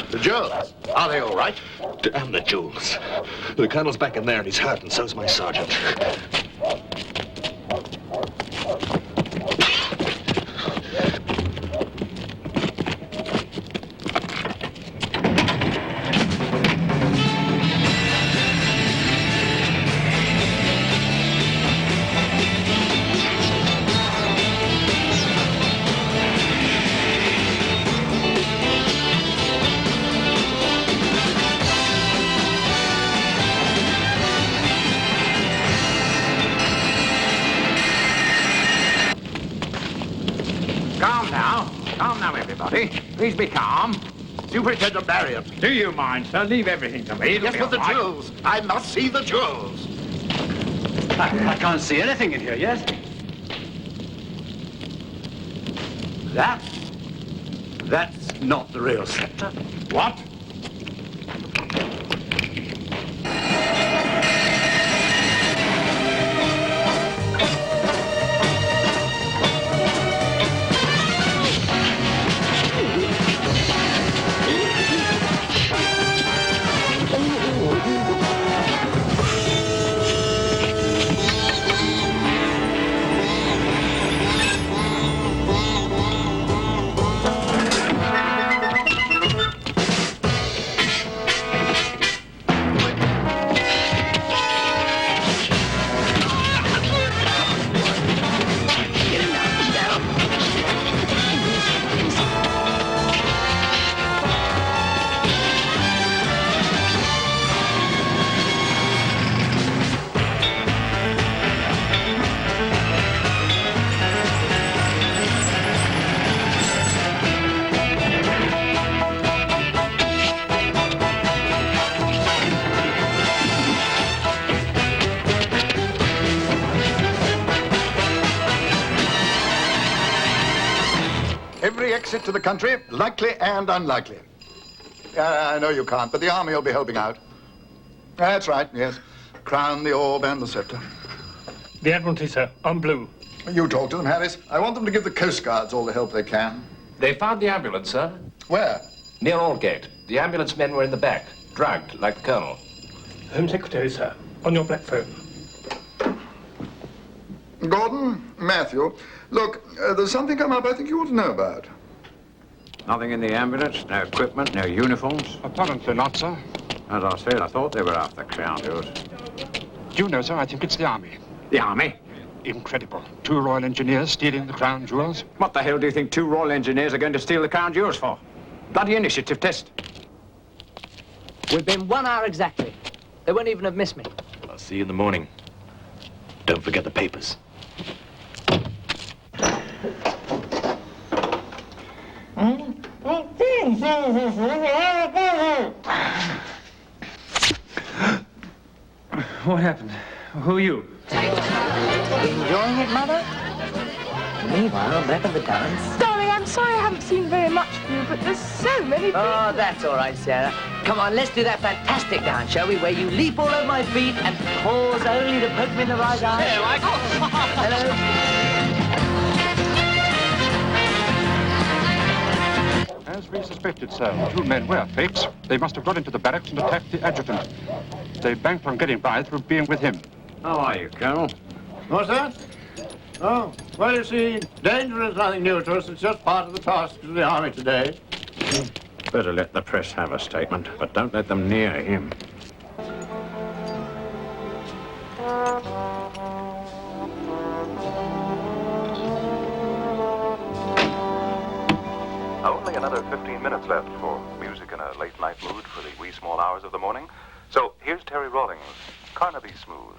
The jewels, are they all right? Damn the jewels. The colonel's back in there and he's hurt, and so's my sergeant. please be calm. Superintendent Marriott. Do you mind, sir? Leave everything to me. It'll Yes, be but the all right. jewels. I must see the jewels. I can't see anything in here yet. That's not the real scepter. What? Every exit to the country, likely and unlikely. I know you can't, but the army will be helping out. That's right, yes. Crown, the orb, and the scepter. The Admiralty, sir, on blue. You talk to them, Harris. I want them to give the Coast Guards all the help they can. They found the ambulance, sir. Where? Near Aldgate. The ambulance men were in the back, drugged, like the Colonel. Home Secretary, sir, on your black phone. Gordon, Matthew, look, there's something come up I think you ought to know about. Nothing in the ambulance, no equipment, no uniforms. Apparently not, sir. As I said, I thought they were after Crown Jewels. Do you know, sir, I think it's the Army. The Army? Incredible. 2 Royal Engineers stealing the Crown Jewels. What the hell do you think 2 Royal Engineers are going to steal the Crown Jewels for? Bloody initiative test. We've been 1 hour exactly. They won't even have missed me. I'll see you in the morning. Don't forget the papers. What happened? Who are you? Enjoying it, Mother? Meanwhile, back at the dance. Darling, I'm sorry I haven't seen very much of you, but there's so many people. Oh, that's all right, Sarah. Come on, let's do that fantastic dance, shall we? Where you leap all over my feet and pause only to poke me in the right eye. Hello, Michael. Hello. As we suspected, sir, the 2 men were fakes. They must have got into the barracks and attacked the adjutant. They banked on getting by through being with him. How are you, Colonel? What's that? Oh, well, you see, danger is nothing new to us. It's just part of the task of the Army today. Better let the press have a statement, but don't let them near him. Only another 15 minutes left for music in a late-night mood for the wee small hours of the morning. So here's Terry Rawlings, Carnaby Smooth.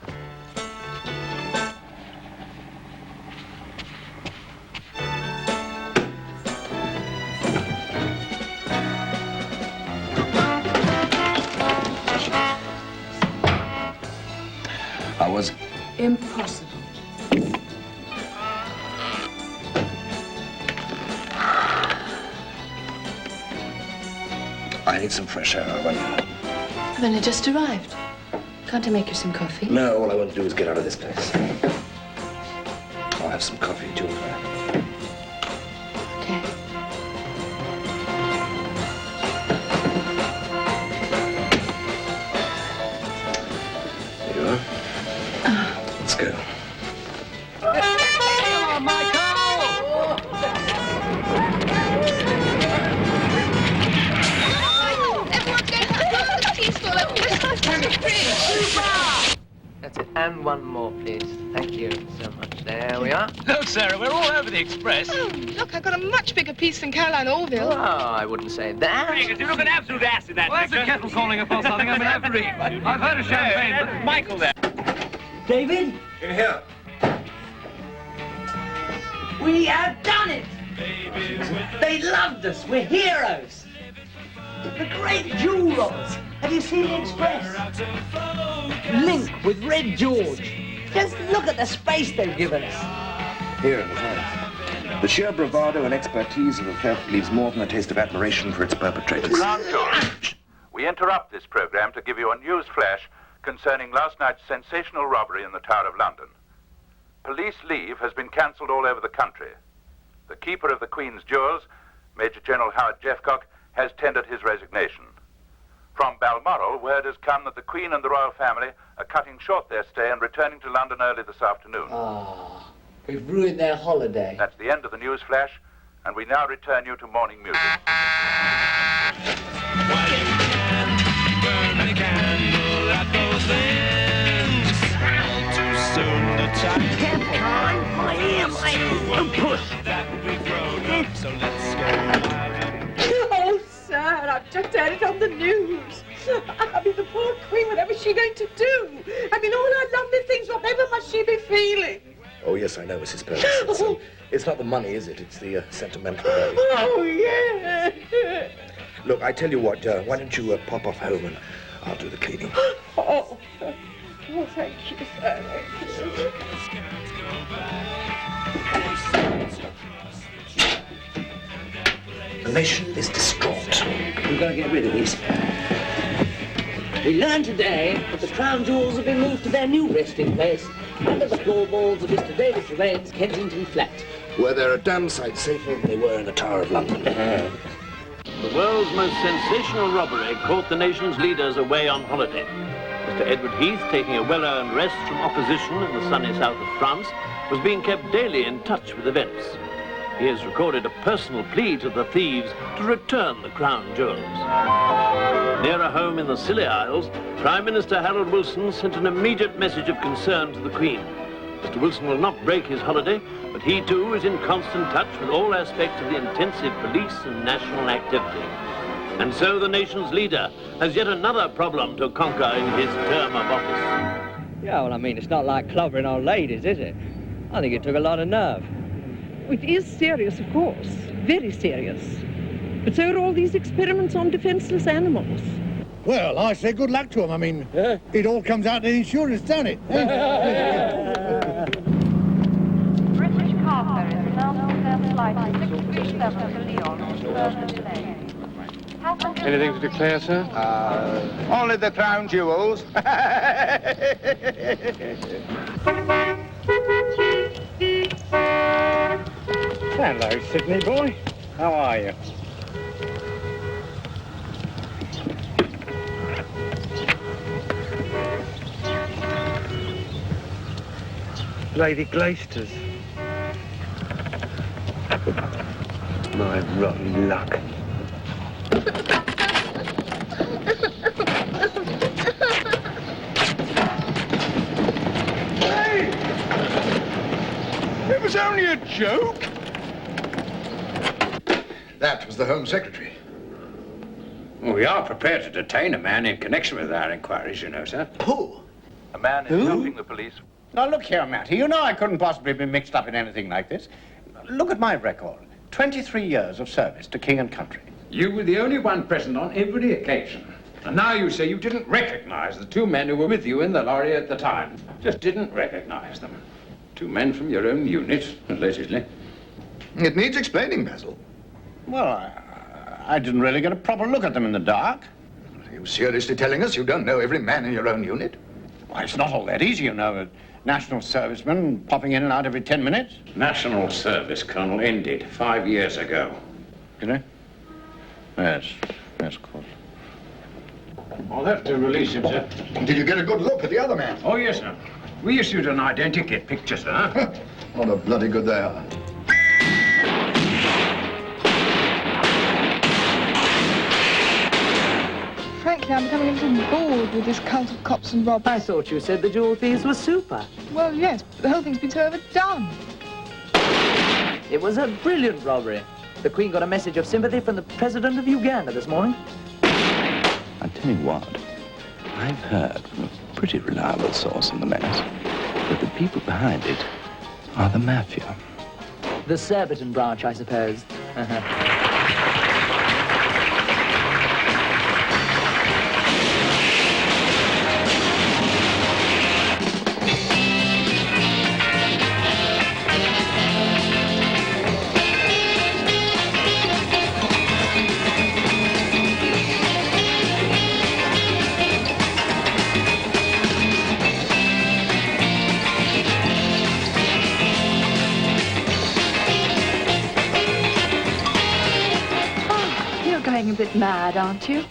How was it? Impossible. I need some fresh air. I wonder. I've only just arrived. Can't I make you some coffee? No, all I want to do is get out of this place. I'll have some coffee, too. Okay. There you are. Let's go. Come on, Michael! That's it. And one more, please. Thank you so much. There we are. Look, Sarah, we're all over the Express. Oh, look, I got a much bigger piece than Caroline Orville. Oh, I wouldn't say that. You look an absolute ass in that Well, that's the kettle calling upon something. I mean, I've heard of champagne, but... Michael there. David? In here. We have done it! They loved us. We're heroes. The great jewel robbers. Have you seen the Express? Link with Red George. Just look at the space they've given us. Here in the front. The sheer bravado and expertise of the theft leaves more than a taste of admiration for its perpetrators. Crown Jewels. We interrupt this program to give you a news flash concerning last night's sensational robbery in the Tower of London. Police leave has been cancelled all over the country. The keeper of the Queen's jewels, Major General Howard Jeffcock, has tendered his resignation. From Balmoral, word has come that the Queen and the royal family are cutting short their stay and returning to London early this afternoon. Ah, we've ruined their holiday. That's the end of the news flash, and we now return you to morning music. Burn a candle at both ends. Too soon the time. My ear, my ear. Push. So let's go. Oh, sir, I've just heard it on the news. I mean, the poor Queen, whatever is she going to do? I mean, all her lovely things, whatever must she be feeling? Oh, yes, I know, Mrs. Purvis. It's not the money, is it? It's the sentimental value. Oh, yeah. Look, I tell you what, why don't you pop off home and I'll do the cleaning. Oh, thank you, sir. Thank you. The nation is distraught. We've got to get rid of these. We learned today that the crown jewels have been moved to their new resting place under the floorboards of Mr. David Trevain's Kensington flat. Where they're a damn sight safer than they were in the Tower of London. The world's most sensational robbery caught the nation's leaders away on holiday. Mr. Edward Heath, taking a well-earned rest from opposition in the sunny south of France, was being kept daily in touch with events. He has recorded a personal plea to the thieves to return the crown jewels. Nearer home in the Scilly Isles, Prime Minister Harold Wilson sent an immediate message of concern to the Queen. Mr. Wilson will not break his holiday, but he too is in constant touch with all aspects of the intensive police and national activity. And so the nation's leader has yet another problem to conquer in his term of office. Yeah, well, I mean, it's not like clobbering old ladies, is it? I think it took a lot of nerve. It is serious, of course. Very serious. But so are all these experiments on defenseless animals. Well, I say good luck to him. I mean, it all comes out in insurance, doesn't it? British car ferries announced their flight 637 to Lyon on further delay. Anything to declare, sir? Only the crown jewels. Hello, Sydney boy. How are you? Lady Glaister's. My rotten luck. Hey! It was only a joke. That was the Home Secretary. Well, we are prepared to detain a man in connection with our inquiries, you know, sir. Who? A man is helping the police. Now, look here, Matty. You know I couldn't possibly be mixed up in anything like this. Look at my record. 23 years of service to king and country. You were the only one present on every occasion. And now you say you didn't recognize the two men who were with you in the lorry at the time. Just didn't recognize them. Two men from your own unit, allegedly. It needs explaining, Basil. Well, I didn't really get a proper look at them in the dark. Are you seriously telling us you don't know every man in your own unit? Well, it's not all that easy, you know. A national serviceman popping in and out every 10 minutes. National service, Colonel, ended 5 years ago. Did it? Yes, of course. I'll have to release him, sir. Did you get a good look at the other man? Oh, yes, sir. We issued an identikit picture, sir. What a bloody good they are. Frankly, I'm becoming a little bored with this cult of cops and robbers. I thought you said the jewel thieves were super. Well, yes, but the whole thing's been so overdone. It was a brilliant robbery. The Queen got a message of sympathy from the President of Uganda this morning. I tell you what, I've heard from a pretty reliable source in the mess that the people behind it are the mafia. The Surbiton branch, I suppose. Going a bit mad, aren't you?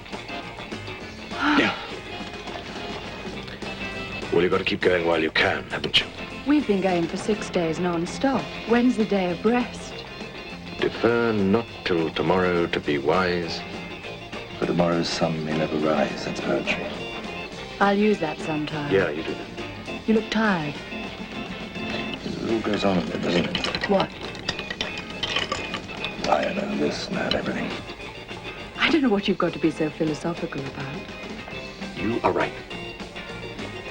Yeah. Well, you've got to keep going while you can, haven't you? We've been going for 6 days non-stop. When's the day of rest? Defer not till tomorrow to be wise. For tomorrow's sun may never rise. That's poetry. I'll use that sometime. Yeah, you do that. You look tired. It all goes on a bit, doesn't it? What? I don't know, this and that, everything. I don't know what you've got to be so philosophical about. You are right.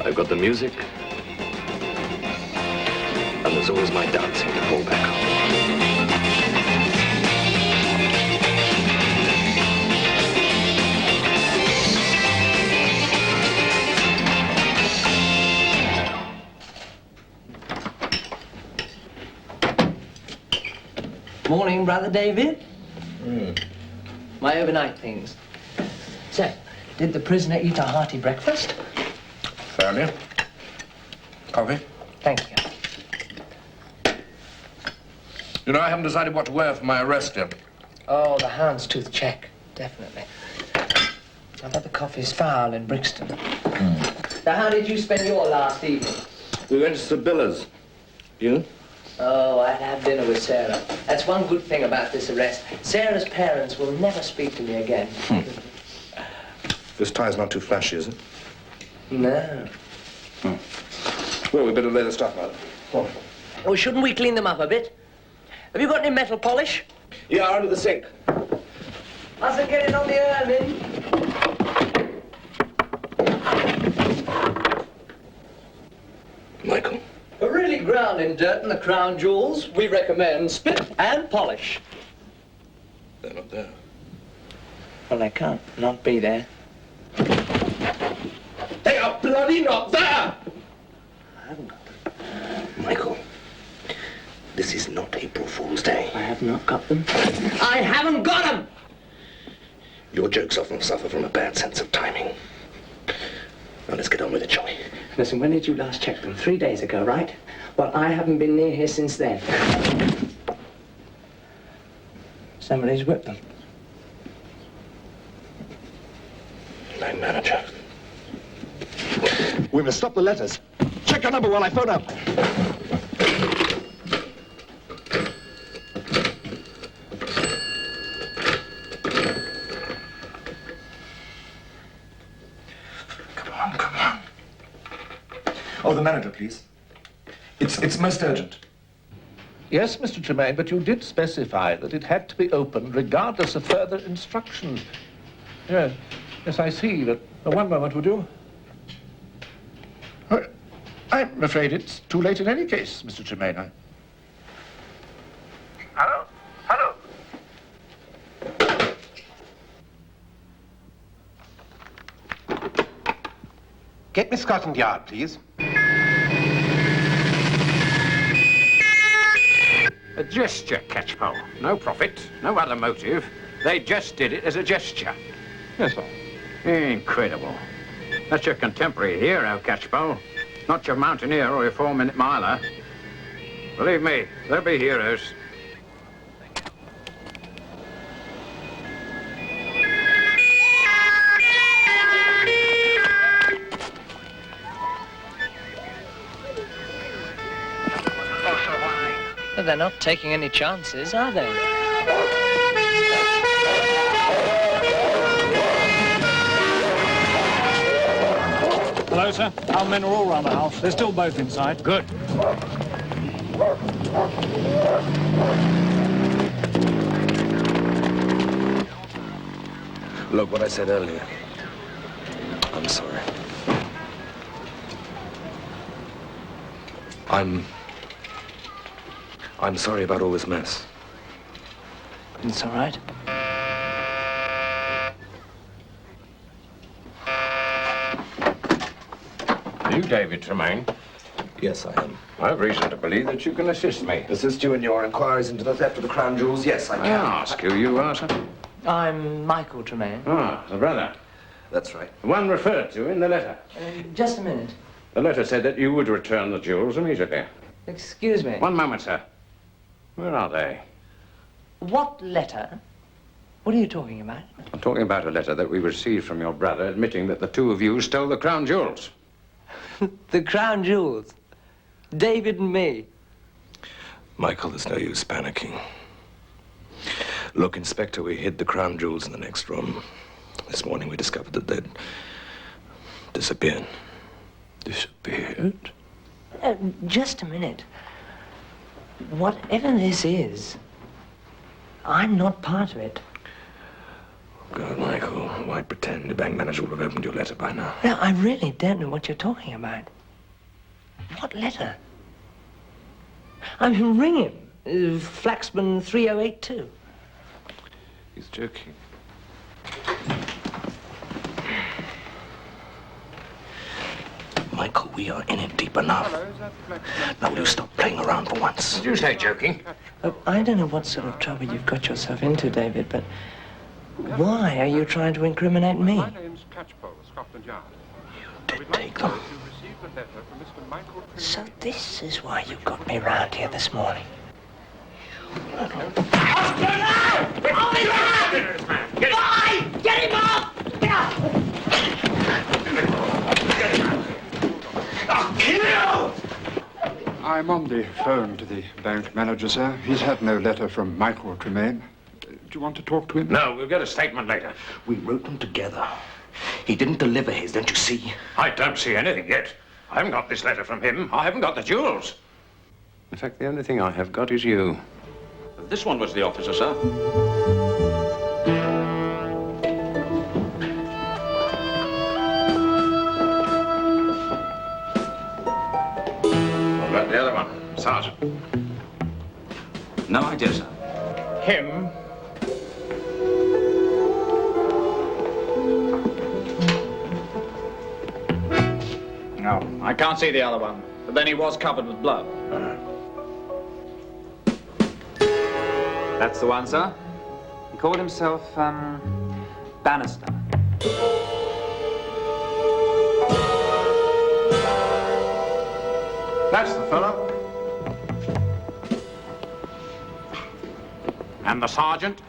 I've got the music, and there's always my dancing to fall back on. Morning, Brother David. My overnight things. So, did the prisoner eat a hearty breakfast? Fairly. Coffee? Thank you. You know, I haven't decided what to wear for my arrest yet. Oh, the houndstooth check, definitely. I bet the coffee's foul in Brixton. Now, how did you spend your last evening? We went to Sibylla's. You? Oh, I'd have dinner with Sarah. That's one good thing about this arrest. Sarah's parents will never speak to me again. This tie's not too flashy, is it? No. Well, we better lay the stuff out. Oh, shouldn't we clean them up a bit? Have you got any metal polish? Yeah, under the sink. Mustn't get it on the ermine. Michael. For really grounding dirt in the crown jewels, we recommend spit and polish. They're not there. Well, they can't not be there. They are bloody not there! I haven't got them. Michael, this is not April Fool's Day. I have not got them. I haven't got them! Your jokes often suffer from a bad sense of timing. Now, let's get on with it, shall we? Listen, when did you last check them? 3 days ago, right? Well, I haven't been near here since then. Somebody's whipped them. My manager. We must stop the letters. Check your number while I phone up. Come on. Oh, the manager, please. It's most urgent. Yes, Mr. Tremaine, but you did specify that it had to be opened regardless of further instructions. Yes, I see. That one moment, would you? I'm afraid it's too late in any case, Mr. Tremaine. Hello? Hello? Get me Scotland Yard, please. A gesture, Catchpole. No profit, no other motive. They just did it as a gesture. Yes, sir. Incredible. That's your contemporary hero, Catchpole. Not your mountaineer or your 4-minute miler. Believe me, they'll be heroes. But they're not taking any chances, are they? Hello, sir. Our men are all around the house. They're still both inside. Good. Look, what I said earlier. I'm sorry. I'm sorry about all this mess. It's all right. You, David Tremaine? Yes, I am. I have reason to believe that you can assist me. Assist you in your inquiries into the theft of the crown jewels? Yes, I May can. I ask who you are, sir? I'm Michael Tremaine. Ah, the brother. That's right. The one referred to in the letter. Just a minute. The letter said that you would return the jewels immediately. Excuse me. One moment, sir. Where are they? What letter? What are you talking about? I'm talking about a letter that we received from your brother admitting that the two of you stole the crown jewels. The crown jewels. David and me. Michael, there's no use panicking. Look, Inspector, we hid the crown jewels in the next room. This morning we discovered that they'd disappeared. Disappeared? Just a minute. Whatever this is, I'm not part of it. God, Michael, why pretend? The bank manager would have opened your letter by now. Now, I really don't know what you're talking about. What letter? I mean, ring him. Flaxman 3082. He's joking. Michael, we are in it deep enough. Now, will you stop playing around for once? Did you say joking? I don't know what sort of trouble you've got yourself into, David, but why are you trying to incriminate me? My name's Catchpole, Scotland Yard. You did take them. Received a letter from Mr. Michael So this is why you got me round here this morning. Get him off! I'll kill you! I'm on the phone to the bank manager, sir. He's had no letter from Michael Tremaine. Do you want to talk to him? No, we'll get a statement later. We wrote them together. He didn't deliver his, don't you see? I don't see anything yet. I haven't got this letter from him. I haven't got the jewels. In fact, the only thing I have got is you. This one was the officer, sir. What about the other one, Sergeant? No idea, sir. Him? No, I can't see the other one. But then he was covered with blood. That's the one, sir. He called himself, Bannister. That's the fellow. And the sergeant?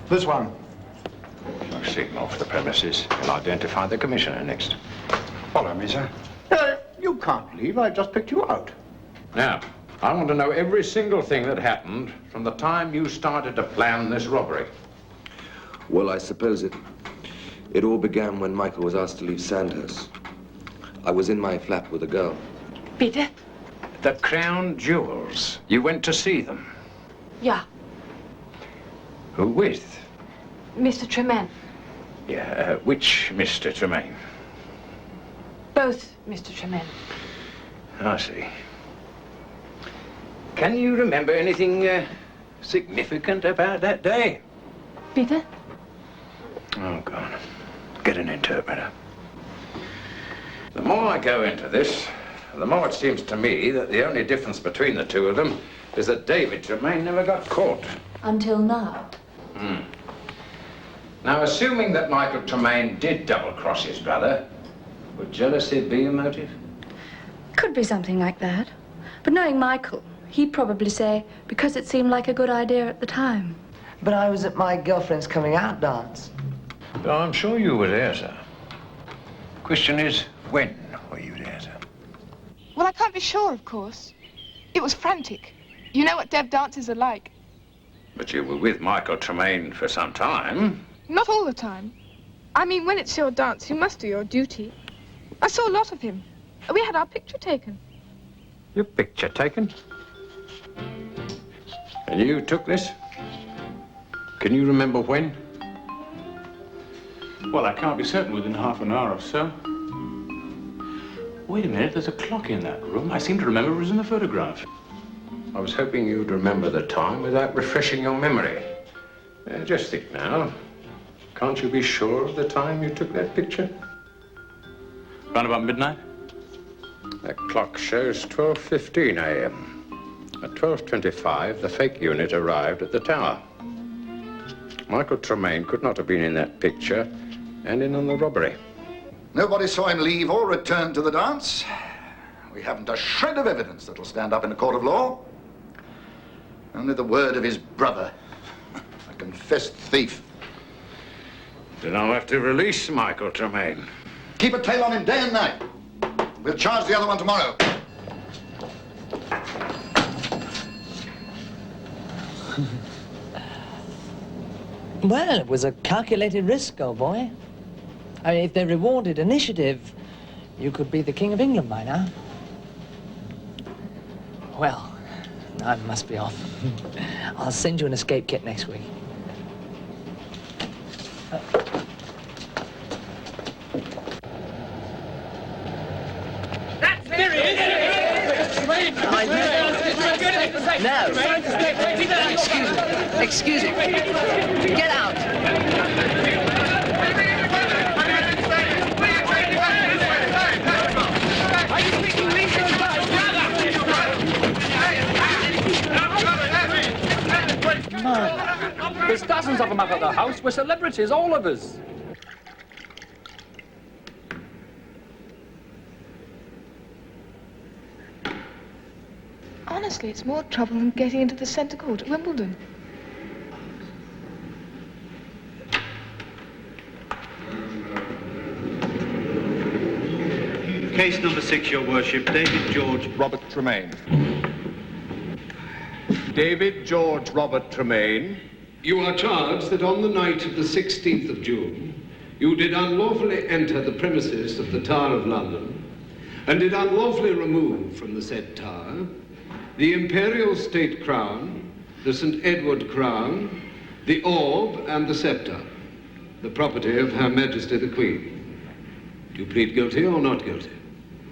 This one. I'll signal for the premises. You'll identify the commissioner next. Follow me, sir. You can't leave. I just picked you out. Now, I want to know every single thing that happened from the time you started to plan this robbery. Well, I suppose it all began when Michael was asked to leave Sandhurst. I was in my flat with a girl. Peter? The crown jewels. You went to see them. Yeah, Who with? Mr. Tremaine. Yeah, which Mr. Tremaine? Both Mr. Tremaine. I see. Can you remember anything significant about that day? Peter? Oh, God. Get an interpreter. The more I go into this, the more it seems to me that the only difference between the two of them is that David Tremaine never got caught. Until now. Now, assuming that Michael Tremaine did double-cross his brother, would jealousy be a motive? Could be something like that. But knowing Michael, he'd probably say, because it seemed like a good idea at the time. But I was at my girlfriend's coming out dance. Oh, I'm sure you were there, sir. Question is, when were you there, sir? Well, I can't be sure, of course. It was frantic. You know what Dev dances are like. But you were with Michael Tremaine for some time. Not all the time. I mean, when it's your dance, you must do your duty. I saw a lot of him. We had our picture taken. Your picture taken? And you took this? Can you remember when? Well, I can't be certain within half an hour or so. Wait a minute, there's a clock in that room. I seem to remember it was in the photograph. I was hoping you'd remember the time without refreshing your memory. Just think now. Can't you be sure of the time you took that picture? Round about midnight? That clock shows 12:15 a.m. At 12:25, the fake unit arrived at the tower. Michael Tremaine could not have been in that picture and in on the robbery. Nobody saw him leave or return to the dance. We haven't a shred of evidence that'll stand up in a court of law. Only the word of his brother, a confessed thief. Then I'll have to release Michael Tremaine. Keep a tail on him day and night. We'll charge the other one tomorrow. Well, it was a calculated risk, old boy. I mean, if they rewarded initiative, you could be the King of England by now. Well, I must be off. I'll send you an escape kit next week. No. Excuse me. Get out. Are you speaking English? There's dozens of them up at the house. We're celebrities, all of us. Honestly, it's more trouble than getting into the centre court at Wimbledon. Case number 6, Your Worship. David George Robert Tremaine. David George Robert Tremaine. You are charged that on the night of the 16th of June, you did unlawfully enter the premises of the Tower of London and did unlawfully remove from the said tower the imperial state crown, the St. Edward crown, the orb and the sceptre, the property of Her Majesty the Queen. Do you plead guilty or not guilty?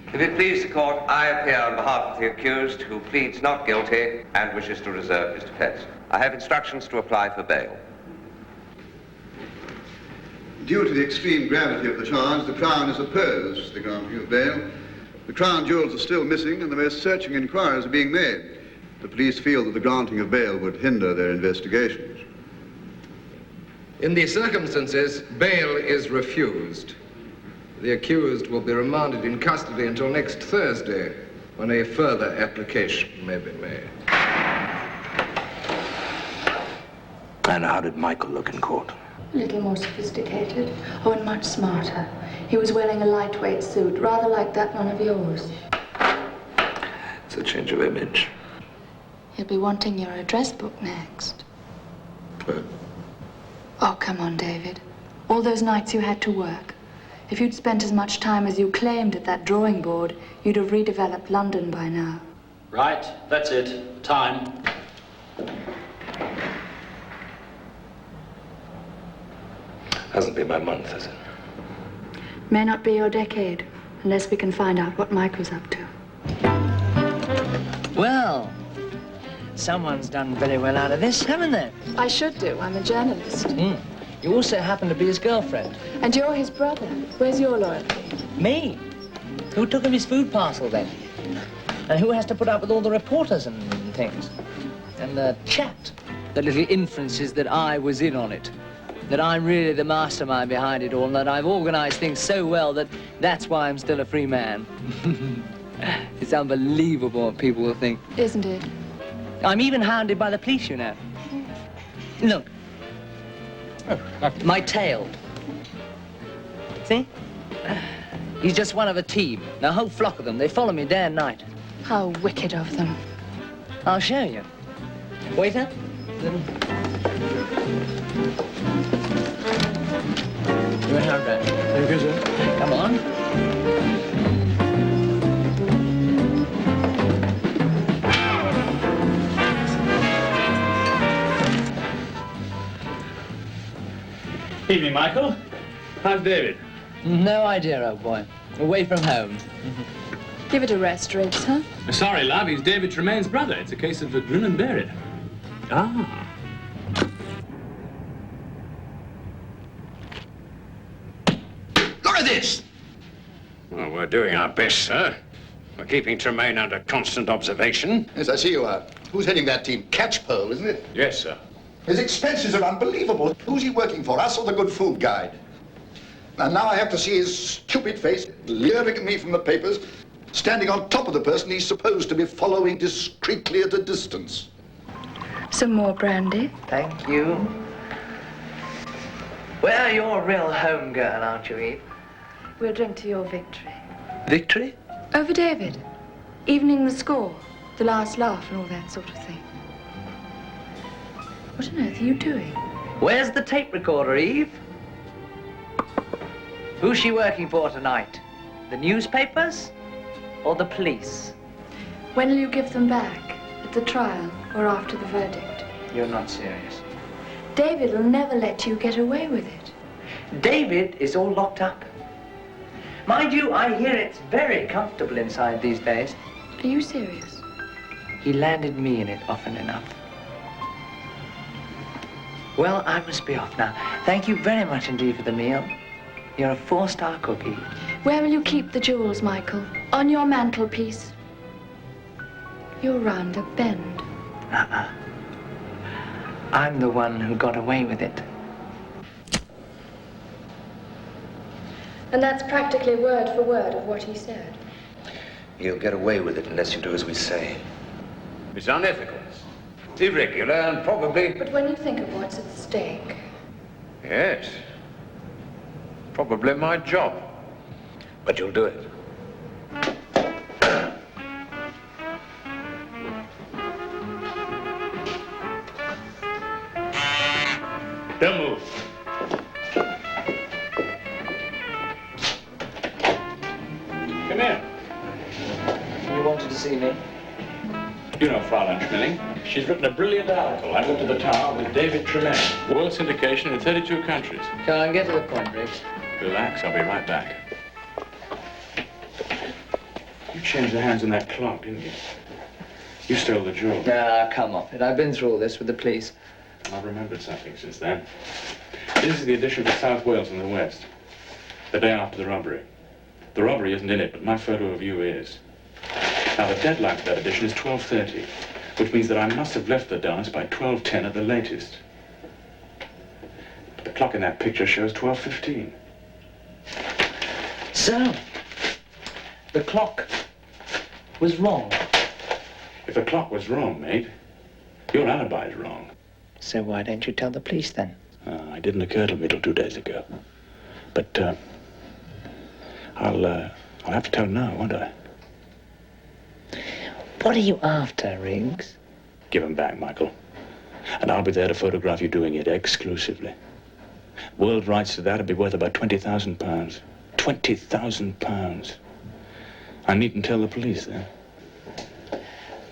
If it please the court, I appear on behalf of the accused who pleads not guilty and wishes to reserve his defense. I have instructions to apply for bail. Due to the extreme gravity of the charge, the Crown is opposed to the granting of bail. The Crown jewels are still missing and the most searching inquiries are being made. The police feel that the granting of bail would hinder their investigations. In these circumstances, bail is refused. The accused will be remanded in custody until next Thursday, when a further application may be made. And how did Michael look in court? A little more sophisticated. Oh, and much smarter. He was wearing a lightweight suit, rather like that one of yours. It's a change of image. He'll be wanting your address book next. Oh, come on, David. All those nights you had to work. If you'd spent as much time as you claimed at that drawing board, you'd have redeveloped London by now. Right, that's it. Time. Hasn't been my month, has it? May not be your decade, unless we can find out what Michael's up to. Well, someone's done very well out of this, haven't they? I should do. I'm a journalist. You also happen to be his girlfriend. And you're his brother. Where's your loyalty? Me? Who took him his food parcel then? And who has to put up with all the reporters and things? And the chat. The little inferences that I was in on it. That I'm really the mastermind behind it all, and that I've organized things so well that that's why I'm still a free man. It's unbelievable what people will think. Isn't it? I'm even hounded by the police, you know. Look. My tail. See? He's just one of a team. A whole flock of them. They follow me day and night. How wicked of them. I'll show you. Waiter? You and her, Brad. Thank you, sir. Come on. Evening, Michael. How's David? No idea, old boy. Away from home. Give it a rest, Riggs, huh? Sorry, love, he's David Tremaine's brother. It's a case of grin and bear it. Ah. Look at this! Well, we're doing our best, sir. We're keeping Tremaine under constant observation. Yes, I see you are. Who's heading that team? Catchpole, isn't it? Yes, sir. His expenses are unbelievable. Who's he working for, us or the Good Food Guide? And now I have to see his stupid face leering at me from the papers, standing on top of the person he's supposed to be following discreetly at a distance. Some more brandy? Thank you. Well, you're a real home girl, aren't you, Eve? We'll drink to your victory. Victory? Over David. Evening the score, the last laugh and all that sort of thing. What on earth are you doing? Where's the tape recorder, Eve? Who's she working for tonight? The newspapers or the police? When will you give them back? At the trial or after the verdict? You're not serious. David will never let you get away with it. David is all locked up. Mind you, I hear it's very comfortable inside these days. Are you serious? He landed me in it often enough. Well, I must be off now. Thank you very much indeed for the meal. You're a 4-star cookie. Where will you keep the jewels, Michael? On your mantelpiece? You're round a bend. I'm the one who got away with it. And that's practically word for word of what he said. He'll get away with it unless you do as we say. It's unethical, irregular, and probably... But when you think of what's at stake... Yes. Probably my job. But you'll do it. Don't move. Come here. You wanted to see me? You know Fraulein Schmeling. She's written a brilliant article. I went to the tower with David Tremaine. World syndication in 32 countries. Come on, get to the point, Riggs. Relax, I'll be right back. You changed the hands on that clock, didn't you? You stole the jewel. Ah, come off it. I've been through all this with the police. I've remembered something since then. This is the edition for South Wales and the West. The day after the robbery. The robbery isn't in it, but my photo of you is. Now, the deadline for that edition is 12:30, which means that I must have left the dance by 12:10 at the latest. But the clock in that picture shows 12:15. So, the clock was wrong. If the clock was wrong, mate, your alibi's wrong. So why don't you tell the police then? It didn't occur to me till 2 days ago. But, I'll have to tell now, won't I? What are you after, Riggs? Give 'em back, Michael. And I'll be there to photograph you doing it exclusively. World rights to that would be worth about £20,000. £20,000. I needn't tell the police then.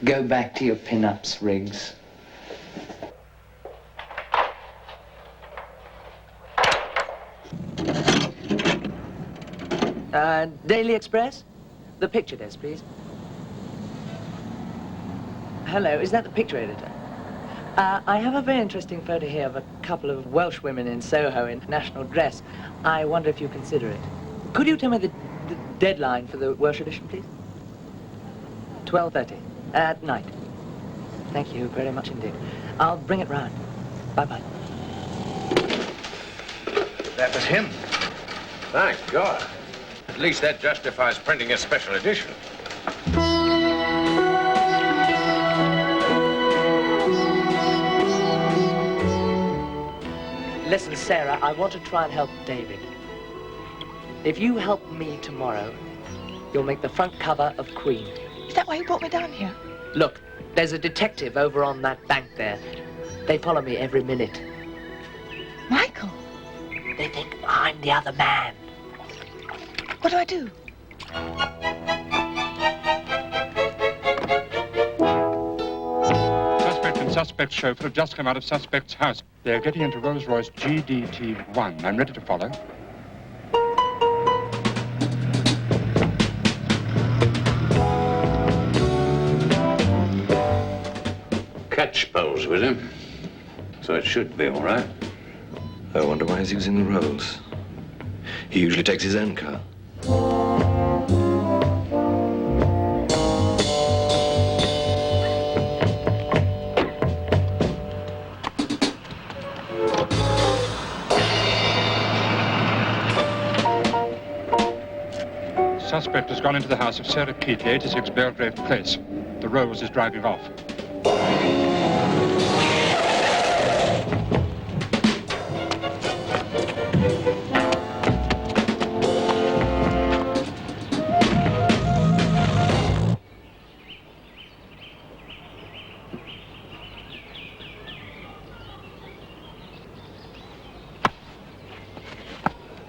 Go back to your pin-ups, Riggs. Daily Express? The picture desk, please. Hello, is that the picture editor? I have a very interesting photo here of a couple of Welsh women in Soho in national dress. I wonder if you consider it. Could you tell me the deadline for the Welsh edition, please? 12:30 at night. Thank you very much indeed. I'll bring it round. Bye-bye. That was him. Thank God. At least that justifies printing a special edition. Listen, Sarah, I want to try and help David. If you help me tomorrow, you'll make the front cover of Queen. Is that why you brought me down here? Look, there's a detective over on that bank there. They follow me every minute. Michael? They think I'm the other man. What do I do? Suspect and suspect's chauffeur have just come out of suspect's house. They're getting into Rolls-Royce GDT1. I'm ready to follow. Rolls with him. So it should be all right. I wonder why he's using the Rolls. He usually takes his own car. Suspect has gone into the house of Sarah Keatley, 86 Belgrave Place. The Rolls is driving off.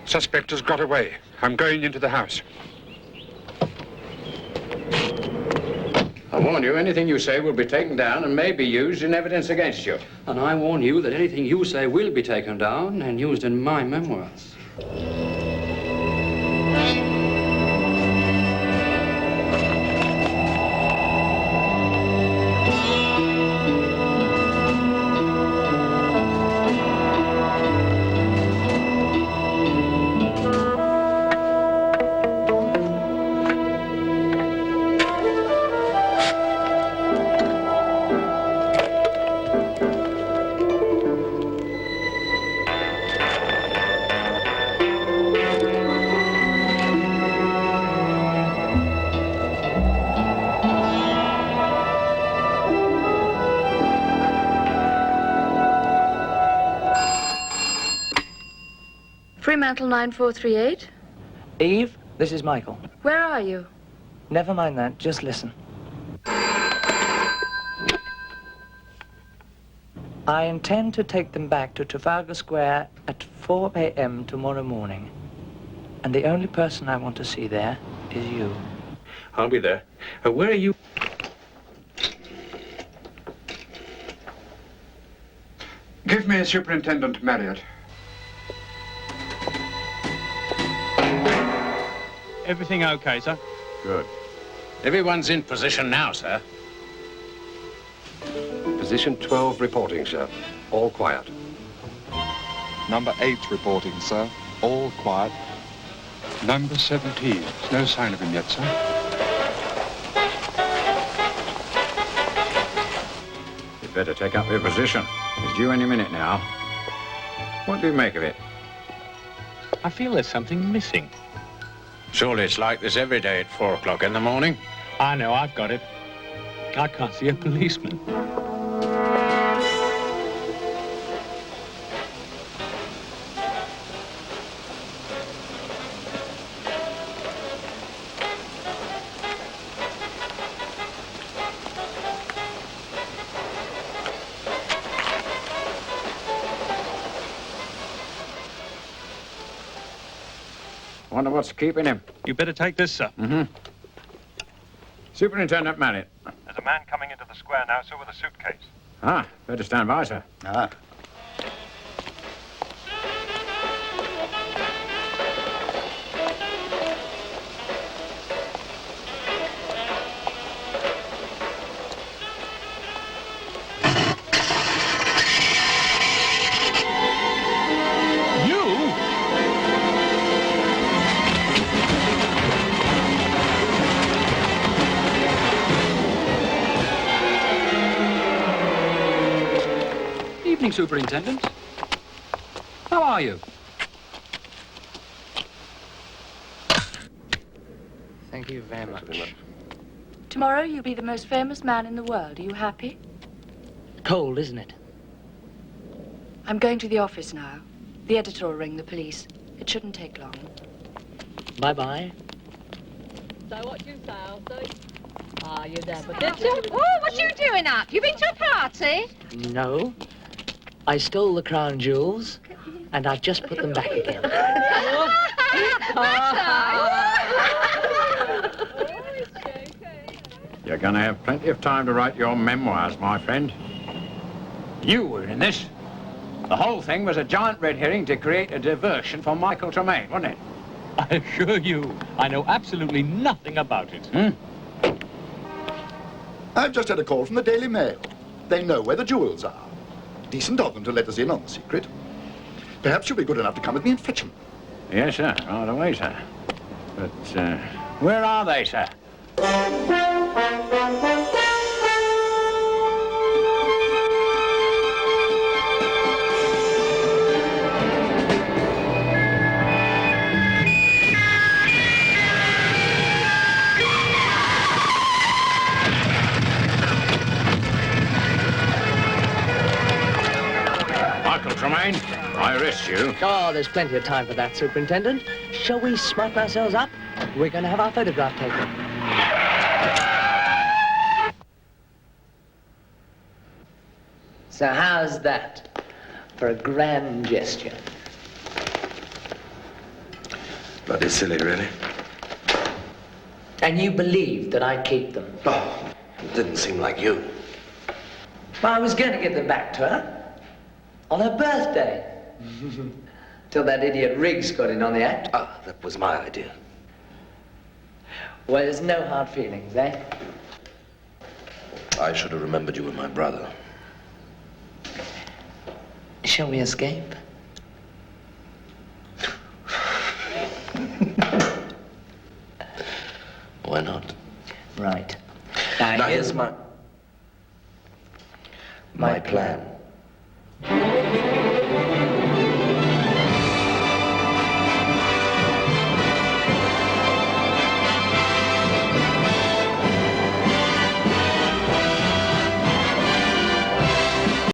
Suspect has got away. I'm going into the house. I warn you, anything you say will be taken down and may be used in evidence against you. And I warn you that anything you say will be taken down and used in my memoirs. Fremantle 9438. Eve, this is Michael. Where are you? Never mind that, just listen. I intend to take them back to Trafalgar Square at 4 a.m. tomorrow morning. And the only person I want to see there is you. I'll be there. Where are you? Give me Superintendent Marriott. Everything okay, sir? Good. Everyone's in position now, sir. Position 12 reporting, sir. All quiet. Number 8 reporting, sir. All quiet. Number 17. There's no sign of him yet, sir. You'd better take up your position. He's due any minute now. What do you make of it? I feel there's something missing. Surely it's like this every day at 4 o'clock in the morning. I know, I've got it. I can't see a policeman. Wonder what's keeping him. You better take this, sir. Mm-hmm. Superintendent Mallet. There's a man coming into the square now, sir, with a suitcase. Ah, better stand by, sir. Ah. Evening, Superintendent. How are you? Thank you very much. Tomorrow you'll be the most famous man in the world. Are you happy? Cold, isn't it? I'm going to the office now. The editor will ring the police. It shouldn't take long. Bye-bye. So what you say, Elsie? Are you there for dinner? Oh, what you doing up? You been to a party? No. I stole the crown jewels, and I've just put them back again. You're going to have plenty of time to write your memoirs, my friend. You were in this. The whole thing was a giant red herring to create a diversion for Michael Tremaine, wasn't it? I assure you, I know absolutely nothing about it. I've just had a call from the Daily Mail. They know where the jewels are. Decent of them to let us in on the secret. Perhaps you'll be good enough to come with me and fetch them. Yes, sir. Right away, sir. But, where are they, sir? Michael Tremaine, I arrest you. Oh, there's plenty of time for that, Superintendent. Shall we smarten ourselves up? We're going to have our photograph taken. So how's that for a grand gesture? Bloody silly, really. And you believed that I'd keep them? Oh, it didn't seem like you. Well, I was going to give them back to her. On her birthday. Till that idiot Riggs got in on the act. Ah, that was my idea. Well, there's no hard feelings, eh? I should have remembered you were my brother. Shall we escape? Why not? Right. Now here's my plan.